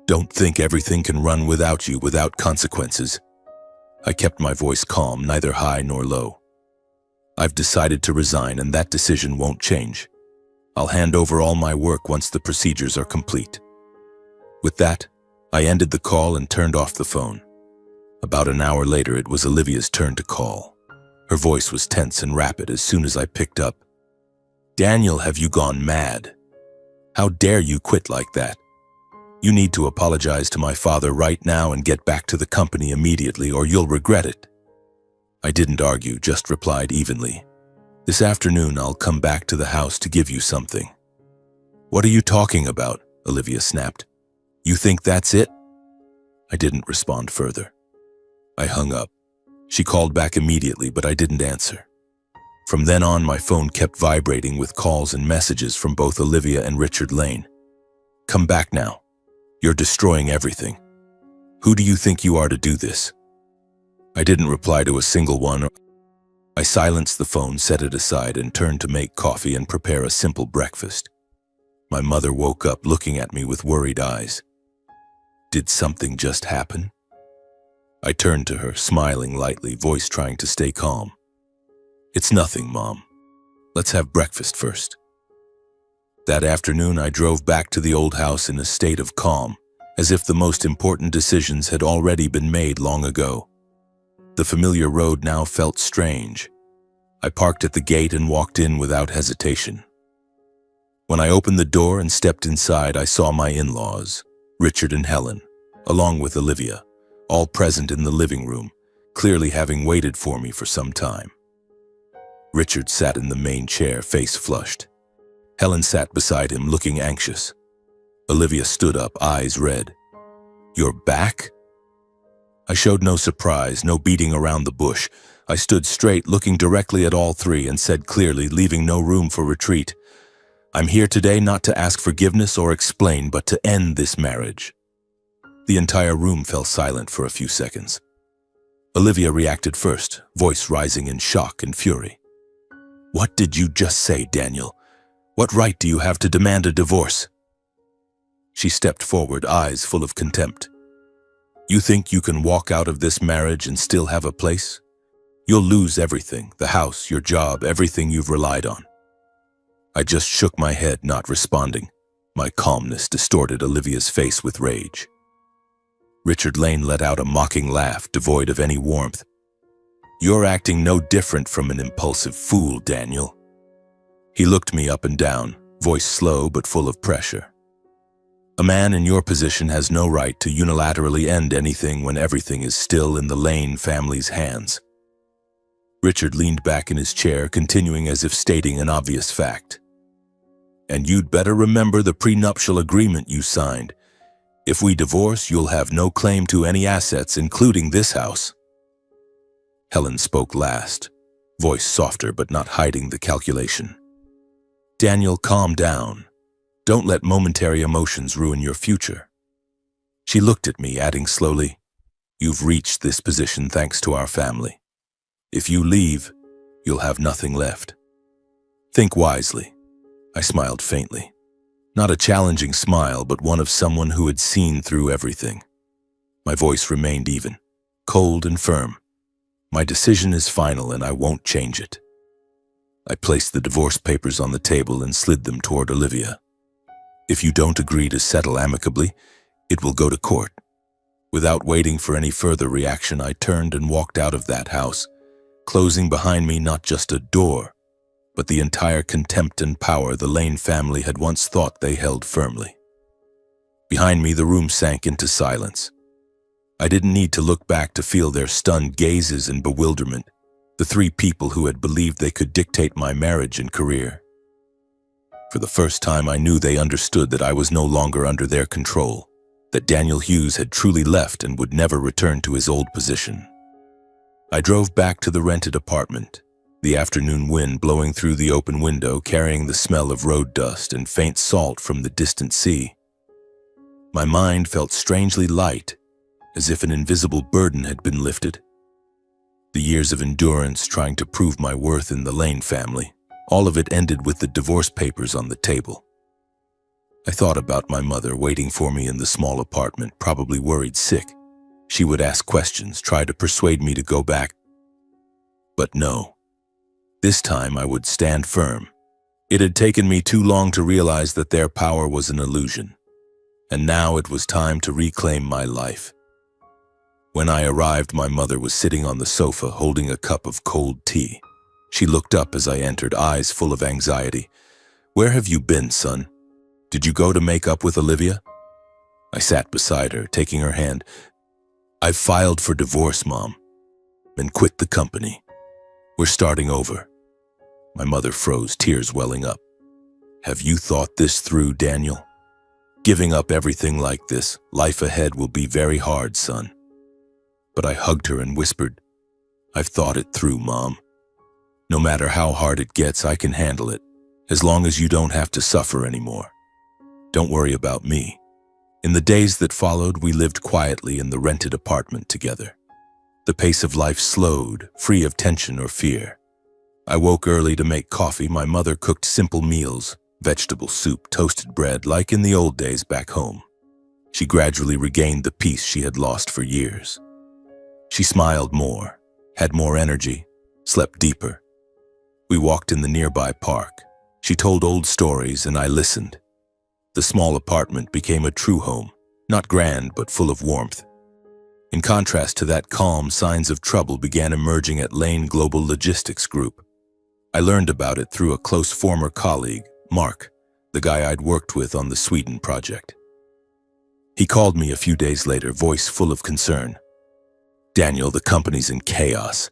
Don't think everything can run without you, without consequences." I kept my voice calm, neither high nor low. "I've decided to resign, and that decision won't change. I'll hand over all my work once the procedures are complete." With that, I ended the call and turned off the phone. About an hour later, it was Olivia's turn to call. Her voice was tense and rapid as soon as I picked up. "Daniel, have you gone mad? How dare you quit like that? You need to apologize to my father right now and get back to the company immediately, or you'll regret it." I didn't argue, just replied evenly. "This afternoon I'll come back to the house to give you something." "What are you talking about?" Olivia snapped. "You think that's it?" I didn't respond further. I hung up, She called back immediately, but I didn't answer. From then on, my phone kept vibrating with calls and messages from both Olivia and Richard Lane. Come back now. You're destroying everything. Who do you think you are to do this? I didn't reply to a single one. I silenced the phone, set it aside, and turned to make coffee and prepare a simple breakfast. My mother woke up looking at me with worried eyes. Did something just happen? I turned to her, smiling lightly, voice trying to stay calm. It's nothing, Mom. Let's have breakfast first. That afternoon, I drove back to the old house in a state of calm, as if the most important decisions had already been made long ago. The familiar road now felt strange. I parked at the gate and walked in without hesitation. When I opened the door and stepped inside, I saw my in-laws, Richard and Helen, along with Olivia, all present in the living room, clearly having waited for me for some time. Richard sat in the main chair, face flushed. Helen sat beside him, looking anxious. Olivia stood up, eyes red. You're back? I showed no surprise, no beating around the bush. I stood straight, looking directly at all three, and said clearly, leaving no room for retreat, I'm here today not to ask forgiveness or explain, but to end this marriage. The entire room fell silent for a few seconds. Olivia reacted first, voice rising in shock and fury. What did you just say, Daniel? What right do you have to demand a divorce? She stepped forward, eyes full of contempt. You think you can walk out of this marriage and still have a place? You'll lose everything, the house, your job, everything you've relied on. I just shook my head, not responding. My calmness distorted Olivia's face with rage. Richard Lane let out a mocking laugh, devoid of any warmth. You're acting no different from an impulsive fool, Daniel. He looked me up and down, voice slow but full of pressure. A man in your position has no right to unilaterally end anything when everything is still in the Lane family's hands. Richard leaned back in his chair, continuing as if stating an obvious fact. And you'd better remember the prenuptial agreement you signed. If we divorce, you'll have no claim to any assets, including this house. Helen spoke last, voice softer but not hiding the calculation. Daniel, calm down. Don't let momentary emotions ruin your future. She looked at me, adding slowly, You've reached this position thanks to our family. If you leave, you'll have nothing left. Think wisely. I smiled faintly. Not a challenging smile, but one of someone who had seen through everything. My voice remained even, cold and firm. My decision is final and I won't change it. I placed the divorce papers on the table and slid them toward Olivia. If you don't agree to settle amicably, it will go to court. Without waiting for any further reaction, I turned and walked out of that house, closing behind me not just a door, but the entire contempt and power the Lane family had once thought they held firmly. Behind me, the room sank into silence. I didn't need to look back to feel their stunned gazes and bewilderment, the three people who had believed they could dictate my marriage and career. For the first time, I knew they understood that I was no longer under their control, that Daniel Hughes had truly left and would never return to his old position. I drove back to the rented apartment, the afternoon wind blowing through the open window, carrying the smell of road dust and faint salt from the distant sea. My mind felt strangely light, as if an invisible burden had been lifted. The years of endurance trying to prove my worth in the Lane family, all of it ended with the divorce papers on the table. I thought about my mother waiting for me in the small apartment, probably worried sick. She would ask questions, try to persuade me to go back. But no. This time I would stand firm. It had taken me too long to realize that their power was an illusion. And now it was time to reclaim my life. When I arrived, my mother was sitting on the sofa holding a cup of cold tea. She looked up as I entered, eyes full of anxiety. Where have you been, son? Did you go to make up with Olivia? I sat beside her, taking her hand. I've filed for divorce, Mom, and quit the company. We're starting over. My mother froze, tears welling up. Have you thought this through, Daniel? Giving up everything like this, life ahead will be very hard, son. But I hugged her and whispered, "I've thought it through, Mom. No matter how hard it gets, I can handle it, as long as you don't have to suffer anymore. Don't worry about me." In the days that followed, we lived quietly in the rented apartment together. The pace of life slowed, free of tension or fear. I woke early to make coffee. My mother cooked simple meals, vegetable soup, toasted bread, like in the old days back home. She gradually regained the peace she had lost for years. She smiled more, had more energy, slept deeper. We walked in the nearby park. She told old stories and I listened. The small apartment became a true home, not grand but full of warmth. In contrast to that calm, signs of trouble began emerging at Lane Global Logistics Group. I learned about it through a close former colleague, Mark, the guy I'd worked with on the Sweden project. He called me a few days later, voice full of concern. "Daniel, the company's in chaos.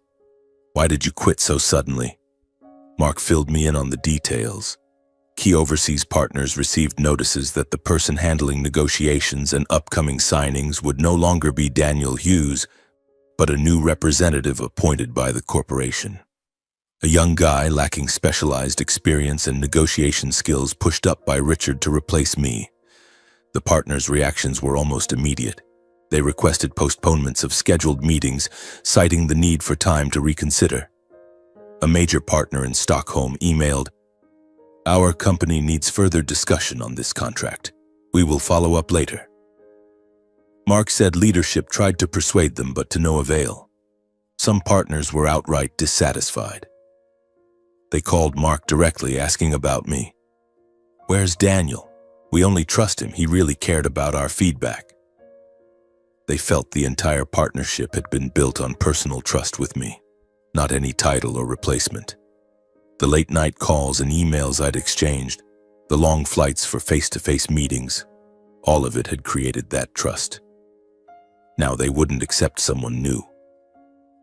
Why did you quit so suddenly?" Mark filled me in on the details. Key overseas partners received notices that the person handling negotiations and upcoming signings would no longer be Daniel Hughes, but a new representative appointed by the corporation. A young guy lacking specialized experience and negotiation skills pushed up by Richard to replace me. The partners' reactions were almost immediate. They requested postponements of scheduled meetings, citing the need for time to reconsider. A major partner in Stockholm emailed, "Our company needs further discussion on this contract. We will follow up later." Mark said leadership tried to persuade them, but to no avail. Some partners were outright dissatisfied. They called Mark directly, asking about me. "Where's Daniel? We only trust him. He really cared about our feedback." They felt the entire partnership had been built on personal trust with me, not any title or replacement. The late-night calls and emails I'd exchanged, the long flights for face-to-face meetings, all of it had created that trust. Now they wouldn't accept someone new.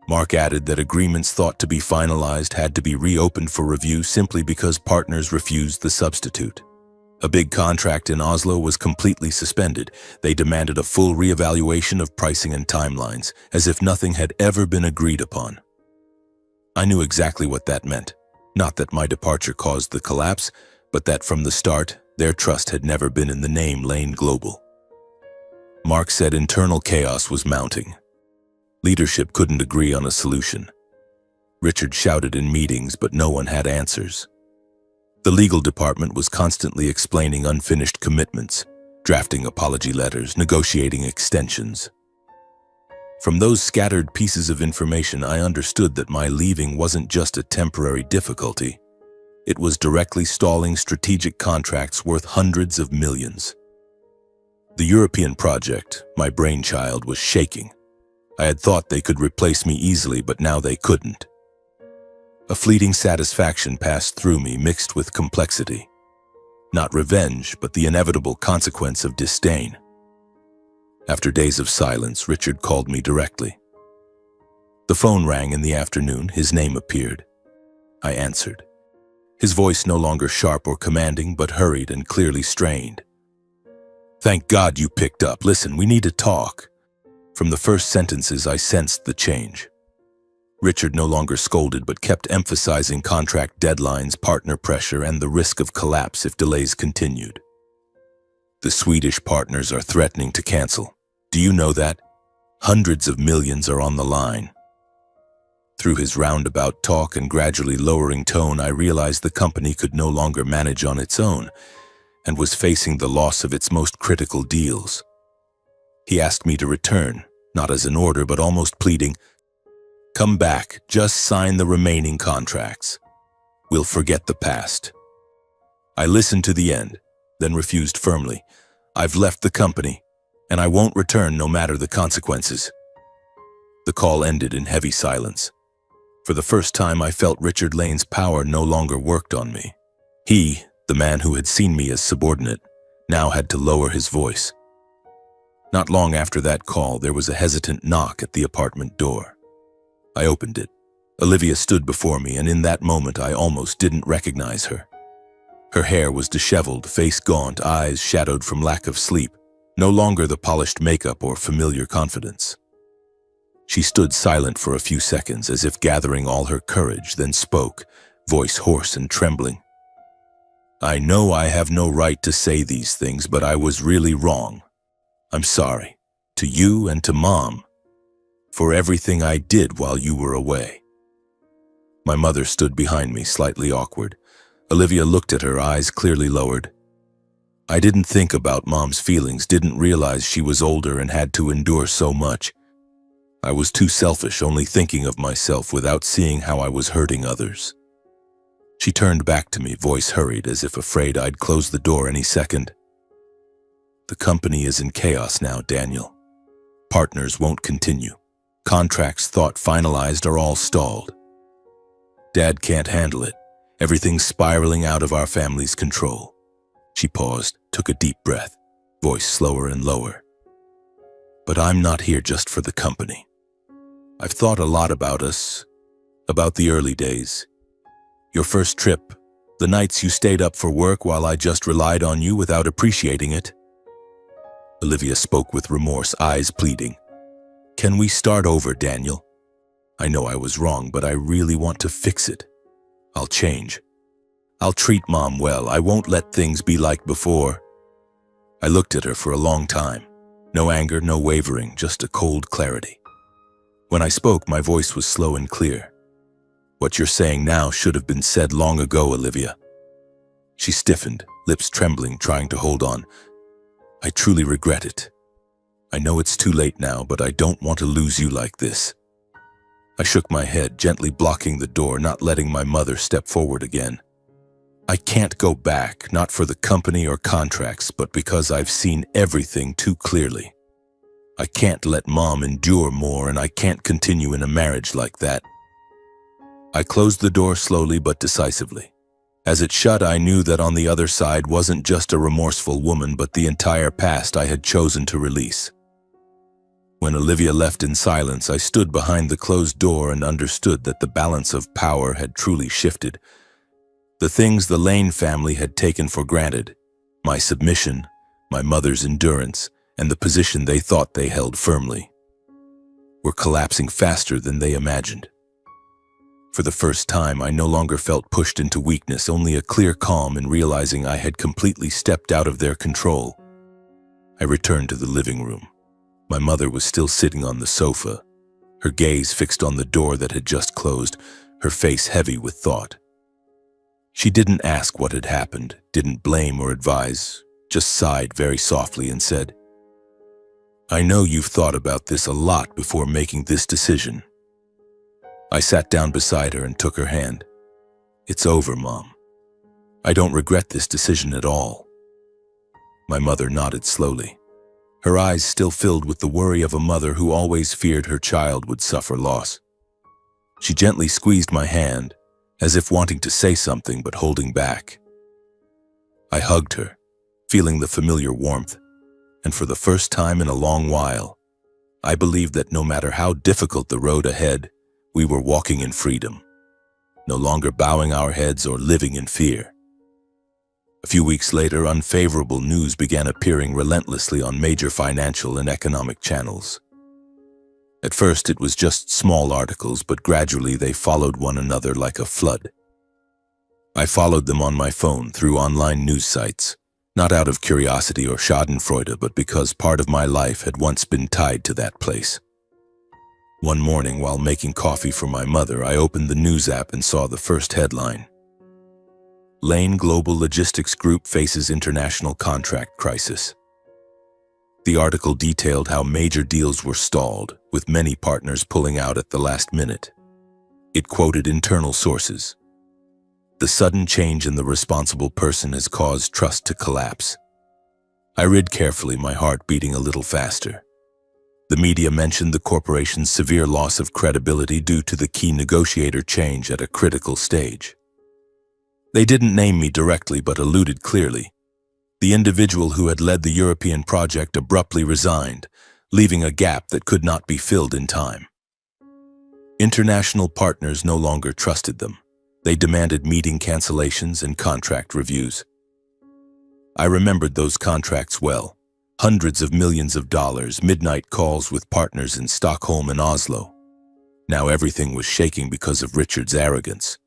Mark added that agreements thought to be finalized had to be reopened for review simply because partners refused the substitute. A big contract in Oslo was completely suspended. They demanded a full reevaluation of pricing and timelines, as if nothing had ever been agreed upon. I knew exactly what that meant. Not that my departure caused the collapse, but that from the start, their trust had never been in the name Lane Global. Mark said internal chaos was mounting. Leadership couldn't agree on a solution. Richard shouted in meetings, but no one had answers. The legal department was constantly explaining unfinished commitments, drafting apology letters, negotiating extensions. From those scattered pieces of information, I understood that my leaving wasn't just a temporary difficulty. It was directly stalling strategic contracts worth hundreds of millions. The European project, my brainchild, was shaking. I had thought they could replace me easily, but now they couldn't. A fleeting satisfaction passed through me, mixed with complexity. Not revenge, but the inevitable consequence of disdain. After days of silence, Richard called me directly. The phone rang in the afternoon. His name appeared. I answered. His voice no longer sharp or commanding, but hurried and clearly strained. "Thank God you picked up. Listen, we need to talk." From the first sentences, I sensed the change. Richard no longer scolded, but kept emphasizing contract deadlines, partner pressure, and the risk of collapse if delays continued. "The Swedish partners are threatening to cancel. Do you know that? Hundreds of millions are on the line." Through his roundabout talk and gradually lowering tone, I realized the company could no longer manage on its own and was facing the loss of its most critical deals. He asked me to return, not as an order, but almost pleading, "Come back, just sign the remaining contracts. We'll forget the past." I listened to the end, then refused firmly. "I've left the company, and I won't return no matter the consequences." The call ended in heavy silence. For the first time, I felt Richard Lane's power no longer worked on me. He, the man who had seen me as subordinate, now had to lower his voice. Not long after that call, there was a hesitant knock at the apartment door. I opened it. Olivia stood before me, and in that moment I almost didn't recognize her. Her hair was disheveled, face gaunt, eyes shadowed from lack of sleep, no longer the polished makeup or familiar confidence. She stood silent for a few seconds, as if gathering all her courage, then spoke, voice hoarse and trembling. "I know I have no right to say these things, but I was really wrong. I'm sorry, to you and to Mom, for everything I did while you were away." My mother stood behind me, slightly awkward. Olivia looked at her, eyes clearly lowered. I didn't think about Mom's feelings, didn't realize she was older and had to endure so much. I was too selfish, only thinking of myself without seeing how I was hurting others. She turned back to me, voice hurried, as if afraid I'd close the door any second. "The company is in chaos now, Daniel. Partners won't continue. Contracts thought finalized are all stalled. Dad can't handle it. Everything's spiraling out of our family's control." She paused, took a deep breath, voice slower and lower. "But I'm not here just for the company. I've thought a lot about us, about the early days. Your first trip, the nights you stayed up for work while I just relied on you without appreciating it." Olivia spoke with remorse, eyes pleading. "Can we start over, Daniel? I know I was wrong, but I really want to fix it. I'll change. I'll treat Mom well. I won't let things be like before." I looked at her for a long time. No anger, no wavering, just a cold clarity. When I spoke, my voice was slow and clear. "What you're saying now should have been said long ago, Olivia." She stiffened, lips trembling, trying to hold on. "I truly regret it. I know it's too late now, but I don't want to lose you like this." I shook my head, gently blocking the door, not letting my mother step forward again. "I can't go back, not for the company or contracts, but because I've seen everything too clearly. I can't let Mom endure more, and I can't continue in a marriage like that." I closed the door slowly but decisively. As it shut, I knew that on the other side wasn't just a remorseful woman, but the entire past I had chosen to release. When Olivia left in silence, I stood behind the closed door and understood that the balance of power had truly shifted. The things the Lane family had taken for granted, my submission, my mother's endurance, and the position they thought they held firmly, were collapsing faster than they imagined. For the first time, I no longer felt pushed into weakness, only a clear calm in realizing I had completely stepped out of their control. I returned to the living room. My mother was still sitting on the sofa, her gaze fixed on the door that had just closed, her face heavy with thought. She didn't ask what had happened, didn't blame or advise, just sighed very softly and said, "I know you've thought about this a lot before making this decision." I sat down beside her and took her hand. "It's over, Mom. I don't regret this decision at all." My mother nodded slowly, her eyes still filled with the worry of a mother who always feared her child would suffer loss. She gently squeezed my hand, as if wanting to say something but holding back. I hugged her, feeling the familiar warmth, and for the first time in a long while, I believed that no matter how difficult the road ahead, we were walking in freedom, no longer bowing our heads or living in fear. A few weeks later, unfavorable news began appearing relentlessly on major financial and economic channels. At first, it was just small articles, but gradually they followed one another like a flood. I followed them on my phone through online news sites, not out of curiosity or schadenfreude, but because part of my life had once been tied to that place. One morning, while making coffee for my mother, I opened the news app and saw the first headline: Lane Global Logistics Group faces international contract crisis. The article detailed how major deals were stalled, with many partners pulling out at the last minute. It quoted internal sources. "The sudden change in the responsible person has caused trust to collapse." I read carefully, my heart beating a little faster. The media mentioned the corporation's severe loss of credibility due to the key negotiator change at a critical stage. They didn't name me directly, but alluded clearly. The individual who had led the European project abruptly resigned, leaving a gap that could not be filled in time. International partners no longer trusted them. They demanded meeting cancellations and contract reviews. I remembered those contracts well, Hundreds of millions of dollars, midnight calls with partners in Stockholm and Oslo. Now everything was shaking because of Richard's arrogance.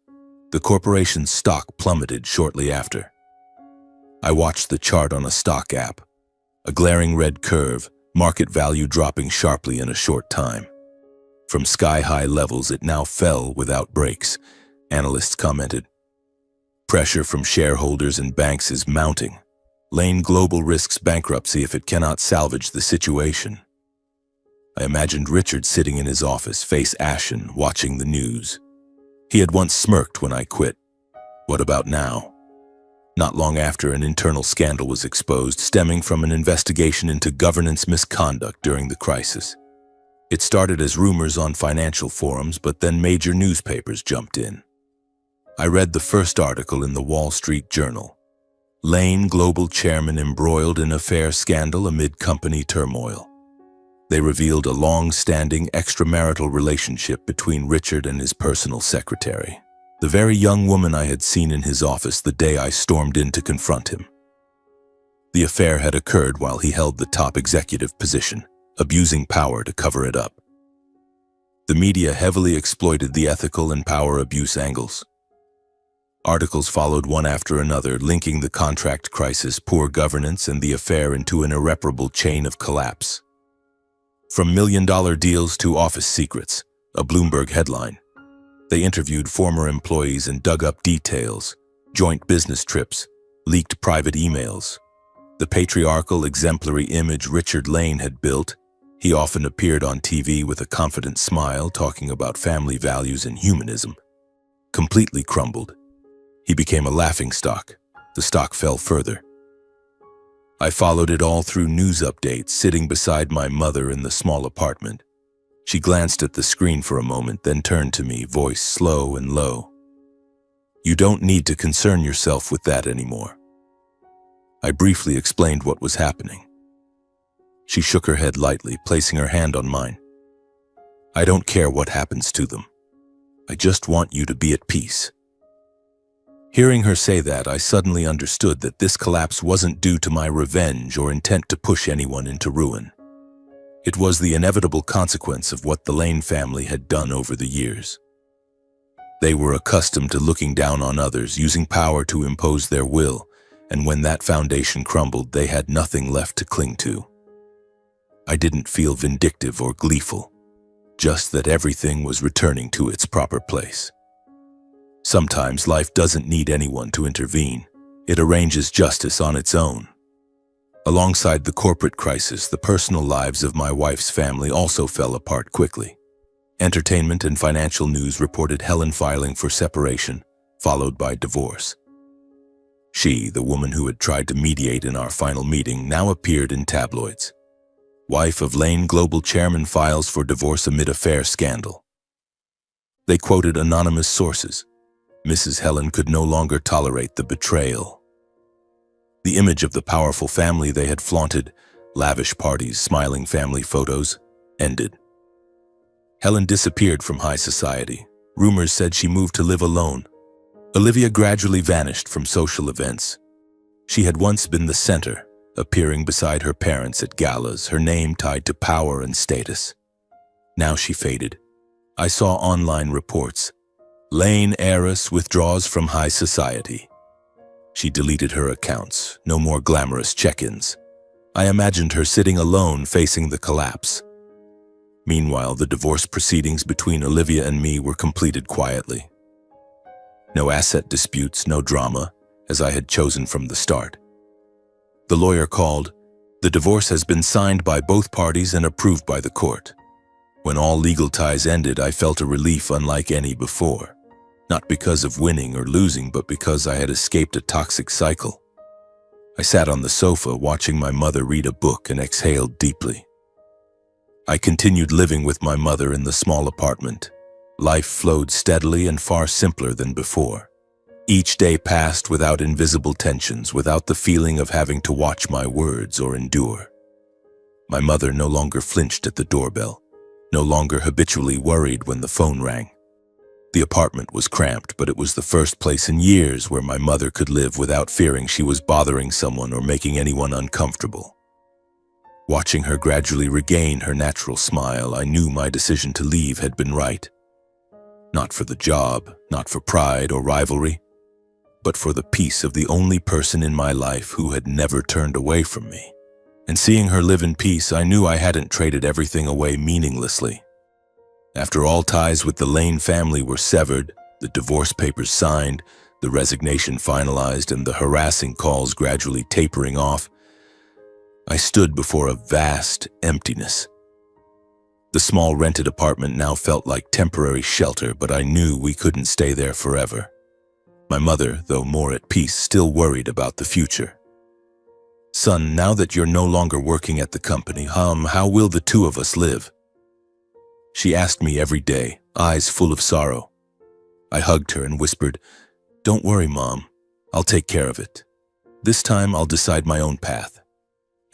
The corporation's stock plummeted shortly after. I watched the chart on a stock app. A glaring red curve, market value dropping sharply in a short time. From sky-high levels, it now fell without breaks, analysts commented. Pressure from shareholders and banks is mounting. Lane Global risks bankruptcy if it cannot salvage the situation. I imagined Richard sitting in his office, face ashen, watching the news. He had once smirked when I quit. What about now? Not long after, an internal scandal was exposed, stemming from an investigation into governance misconduct during the crisis. It started as rumors on financial forums, but then major newspapers jumped in. I read the first article in the Wall Street Journal. Lane Global chairman embroiled in affair scandal amid company turmoil. They revealed a long-standing extramarital relationship between Richard and his personal secretary, the very young woman I had seen in his office the day I stormed in to confront him. The affair had occurred while he held the top executive position, abusing power to cover it up. The media heavily exploited the ethical and power abuse angles. Articles followed one after another, linking the contract crisis, poor governance, and the affair into an irreparable chain of collapse. From million-dollar deals to office secrets, a Bloomberg headline. They interviewed former employees and dug up details, joint business trips, leaked private emails. The patriarchal, exemplary image Richard Lane had built, he often appeared on TV with a confident smile talking about family values and humanism, completely crumbled. He became a laughingstock. The stock fell further. I followed it all through news updates, sitting beside my mother in the small apartment. She glanced at the screen for a moment, then turned to me, voice slow and low. "You don't need to concern yourself with that anymore." I briefly explained what was happening. She shook her head lightly, placing her hand on mine. "I don't care what happens to them. I just want you to be at peace." Hearing her say that, I suddenly understood that this collapse wasn't due to my revenge or intent to push anyone into ruin. It was the inevitable consequence of what the Lane family had done over the years. They were accustomed to looking down on others, using power to impose their will, and when that foundation crumbled, they had nothing left to cling to. I didn't feel vindictive or gleeful, just that everything was returning to its proper place. Sometimes life doesn't need anyone to intervene. It arranges justice on its own. Alongside the corporate crisis, the personal lives of my wife's family also fell apart quickly. Entertainment and financial news reported Helen filing for separation, followed by divorce. She, the woman who had tried to mediate in our final meeting, now appeared in tabloids. Wife of Lane Global chairman files for divorce amid affair scandal. They quoted anonymous sources. Mrs. Helen could no longer tolerate the betrayal. The image of the powerful family they had flaunted, lavish parties, smiling family photos, ended. Helen disappeared from high society. Rumors said she moved to live alone. Olivia gradually vanished from social events. She had once been the center, appearing beside her parents at galas, her name tied to power and status. Now she faded. I saw online reports. Lane heiress withdraws from high society. She deleted her accounts, no more glamorous check-ins. I imagined her sitting alone facing the collapse. Meanwhile, the divorce proceedings between Olivia and me were completed quietly. No asset disputes, no drama, as I had chosen from the start. The lawyer called. The divorce has been signed by both parties and approved by the court. When all legal ties ended, I felt a relief unlike any before. Not because of winning or losing, but because I had escaped a toxic cycle. I sat on the sofa watching my mother read a book and exhaled deeply. I continued living with my mother in the small apartment. Life flowed steadily and far simpler than before. Each day passed without invisible tensions, without the feeling of having to watch my words or endure. My mother no longer flinched at the doorbell, no longer habitually worried when the phone rang. The apartment was cramped, but it was the first place in years where my mother could live without fearing she was bothering someone or making anyone uncomfortable. Watching her gradually regain her natural smile, I knew my decision to leave had been right. Not for the job, not for pride or rivalry, but for the peace of the only person in my life who had never turned away from me. And seeing her live in peace, I knew I hadn't traded everything away meaninglessly. After all ties with the Lane family were severed, the divorce papers signed, the resignation finalized, and the harassing calls gradually tapering off, I stood before a vast emptiness. The small rented apartment now felt like temporary shelter, but I knew we couldn't stay there forever. My mother, though more at peace, still worried about the future. "Son, now that you're no longer working at the company, how will the two of us live?" She asked me every day, eyes full of sorrow. I hugged her and whispered, "Don't worry, Mom. I'll take care of it. This time I'll decide my own path."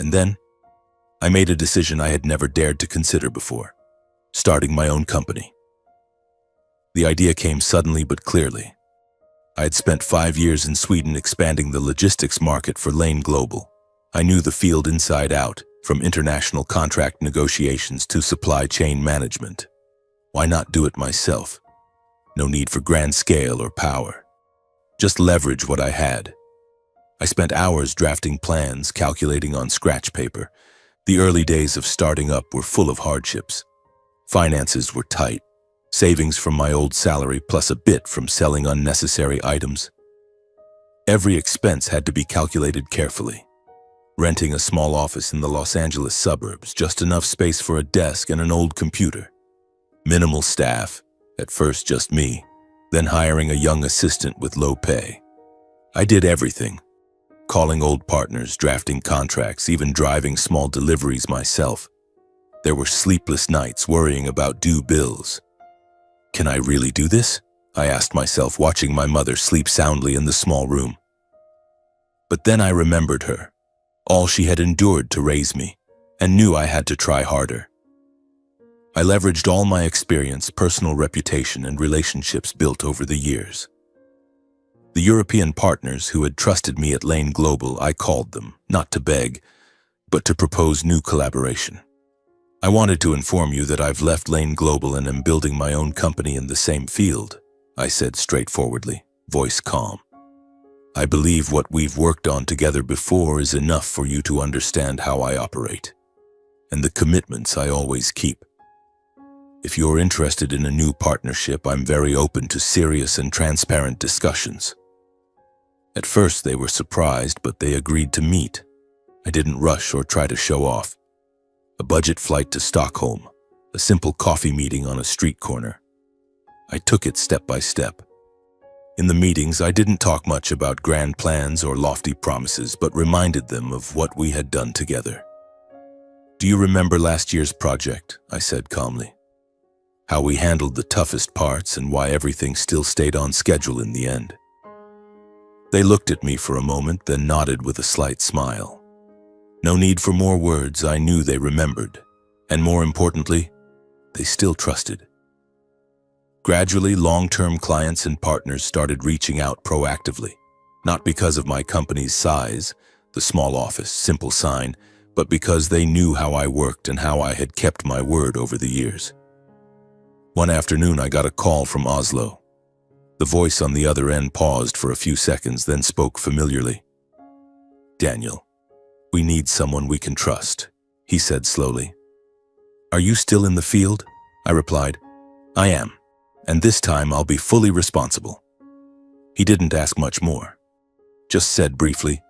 And then, I made a decision I had never dared to consider before, starting my own company. The idea came suddenly but clearly. I had spent 5 years in Sweden expanding the logistics market for Lane Global. I knew the field inside out, from international contract negotiations to supply chain management. Why not do it myself? No need for grand scale or power. Just leverage what I had. I spent hours drafting plans, calculating on scratch paper. The early days of starting up were full of hardships. Finances were tight, savings from my old salary plus a bit from selling unnecessary items. Every expense had to be calculated carefully. Renting a small office in the Los Angeles suburbs, just enough space for a desk and an old computer. Minimal staff, at first just me, then hiring a young assistant with low pay. I did everything. Calling old partners, drafting contracts, even driving small deliveries myself. There were sleepless nights worrying about due bills. Can I really do this? I asked myself, watching my mother sleep soundly in the small room. But then I remembered her, all she had endured to raise me, and knew I had to try harder. I leveraged all my experience, personal reputation, and relationships built over the years. The European partners who had trusted me at Lane Global, I called them, not to beg, but to propose new collaboration. "I wanted to inform you that I've left Lane Global and am building my own company in the same field," I said straightforwardly, voice calm. "I believe what we've worked on together before is enough for you to understand how I operate, and the commitments I always keep. If you're interested in a new partnership, I'm very open to serious and transparent discussions." At first they were surprised, but they agreed to meet. I didn't rush or try to show off. A budget flight to Stockholm, a simple coffee meeting on a street corner. I took it step by step. In the meetings, I didn't talk much about grand plans or lofty promises, but reminded them of what we had done together. "Do you remember last year's project?" I said calmly. "How we handled the toughest parts and why everything still stayed on schedule in the end?" They looked at me for a moment, then nodded with a slight smile. No need for more words, I knew they remembered. And more importantly, they still trusted. Gradually, long-term clients and partners started reaching out proactively, not because of my company's size, the small office, simple sign, but because they knew how I worked and how I had kept my word over the years. One afternoon, I got a call from Oslo. The voice on the other end paused for a few seconds, then spoke familiarly. "Daniel, we need someone we can trust," he said slowly. "Are you still in the field?" I replied. "I am, and this time I'll be fully responsible." He didn't ask much more, just said briefly,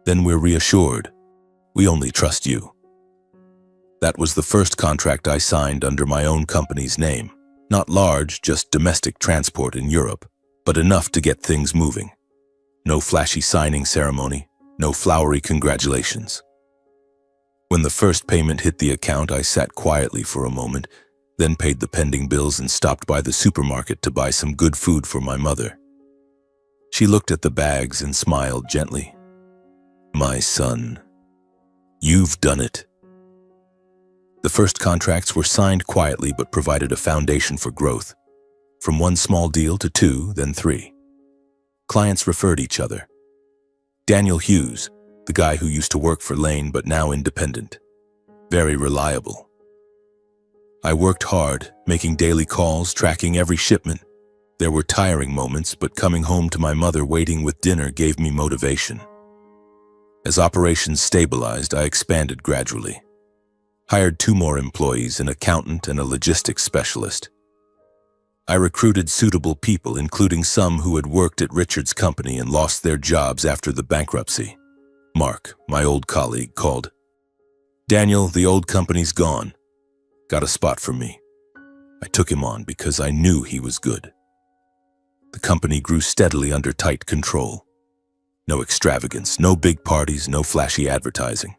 "Then we're reassured. We only trust you." That was the first contract I signed under my own company's name. Not large, just domestic transport in Europe, but enough to get things moving. No flashy signing ceremony, no flowery congratulations. When the first payment hit the account, I sat quietly for a moment, then paid the pending bills and stopped by the supermarket to buy some good food for my mother. She looked at the bags and smiled gently. "My son, you've done it." The first contracts were signed quietly but provided a foundation for growth. From one small deal to 2, then 3. Clients referred each other. Daniel Hughes, the guy who used to work for Lane but now independent. very reliable. I worked hard, making daily calls, tracking every shipment. There were tiring moments, but coming home to my mother waiting with dinner gave me motivation. As operations stabilized, I expanded gradually. Hired 2 more employees, an accountant and a logistics specialist. I recruited suitable people, including some who had worked at Richard's company and lost their jobs after the bankruptcy. Mark, my old colleague, called. "Daniel, the old company's gone. Got a spot for me." I took him on because I knew he was good. The company grew steadily under tight control. No extravagance, no big parties, no flashy advertising.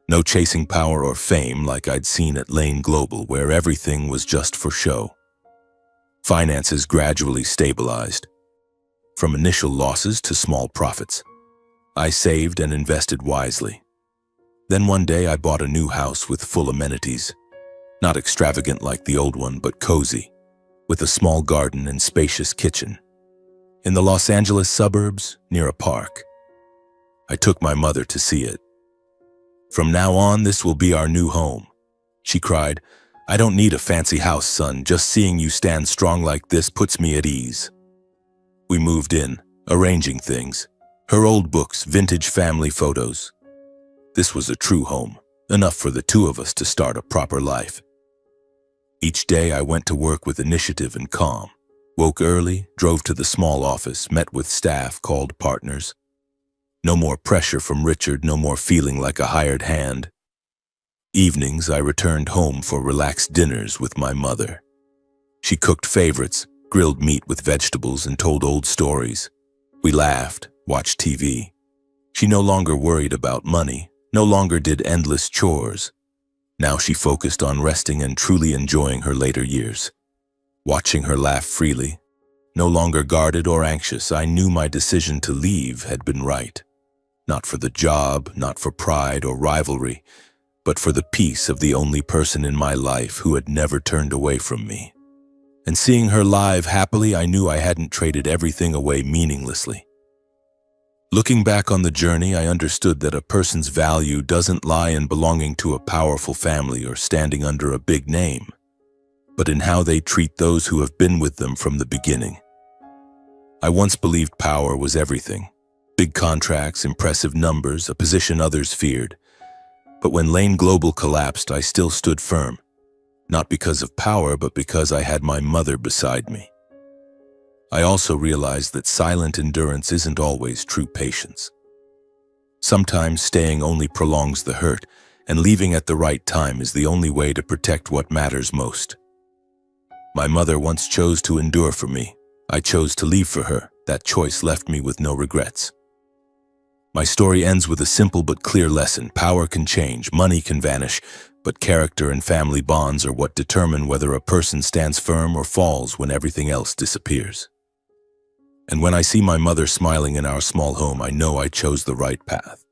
No chasing power or fame like I'd seen at Lane Global, where everything was just for show. Finances gradually stabilized. From initial losses to small profits. I saved and invested wisely. Then one day I bought a new house with full amenities. Not extravagant like the old one, but cozy, with a small garden and spacious kitchen. In the Los Angeles suburbs, near a park. I took my mother to see it. "From now on, this will be our new home," she cried. "I don't need a fancy house, son. Just seeing you stand strong like this puts me at ease." We moved in, arranging things. Her old books, vintage family photos. This was a true home, enough for the 2 of us to start a proper life. Each day I went to work with initiative and calm. Woke early, drove to the small office, met with staff, called partners. No more pressure from Richard, no more feeling like a hired hand. Evenings I returned home for relaxed dinners with my mother. She cooked favorites, grilled meat with vegetables, and told old stories. We laughed, watched TV. She no longer worried about money, no longer did endless chores. Now she focused on resting and truly enjoying her later years. Watching her laugh freely, no longer guarded or anxious, I knew my decision to leave had been right. Not for the job, not for pride or rivalry, but for the peace of the only person in my life who had never turned away from me. And seeing her live happily, I knew I hadn't traded everything away meaninglessly. Looking back on the journey, I understood that a person's value doesn't lie in belonging to a powerful family or standing under a big name, but in how they treat those who have been with them from the beginning. I once believed power was everything. Big contracts, impressive numbers, a position others feared. But when Lane Global collapsed, I still stood firm. Not because of power, but because I had my mother beside me. I also realized that silent endurance isn't always true patience. Sometimes staying only prolongs the hurt, and leaving at the right time is the only way to protect what matters most. My mother once chose to endure for me. I chose to leave for her. That choice left me with no regrets. My story ends with a simple but clear lesson. Power can change, money can vanish, but character and family bonds are what determine whether a person stands firm or falls when everything else disappears. And when I see my mother smiling in our small home, I know I chose the right path.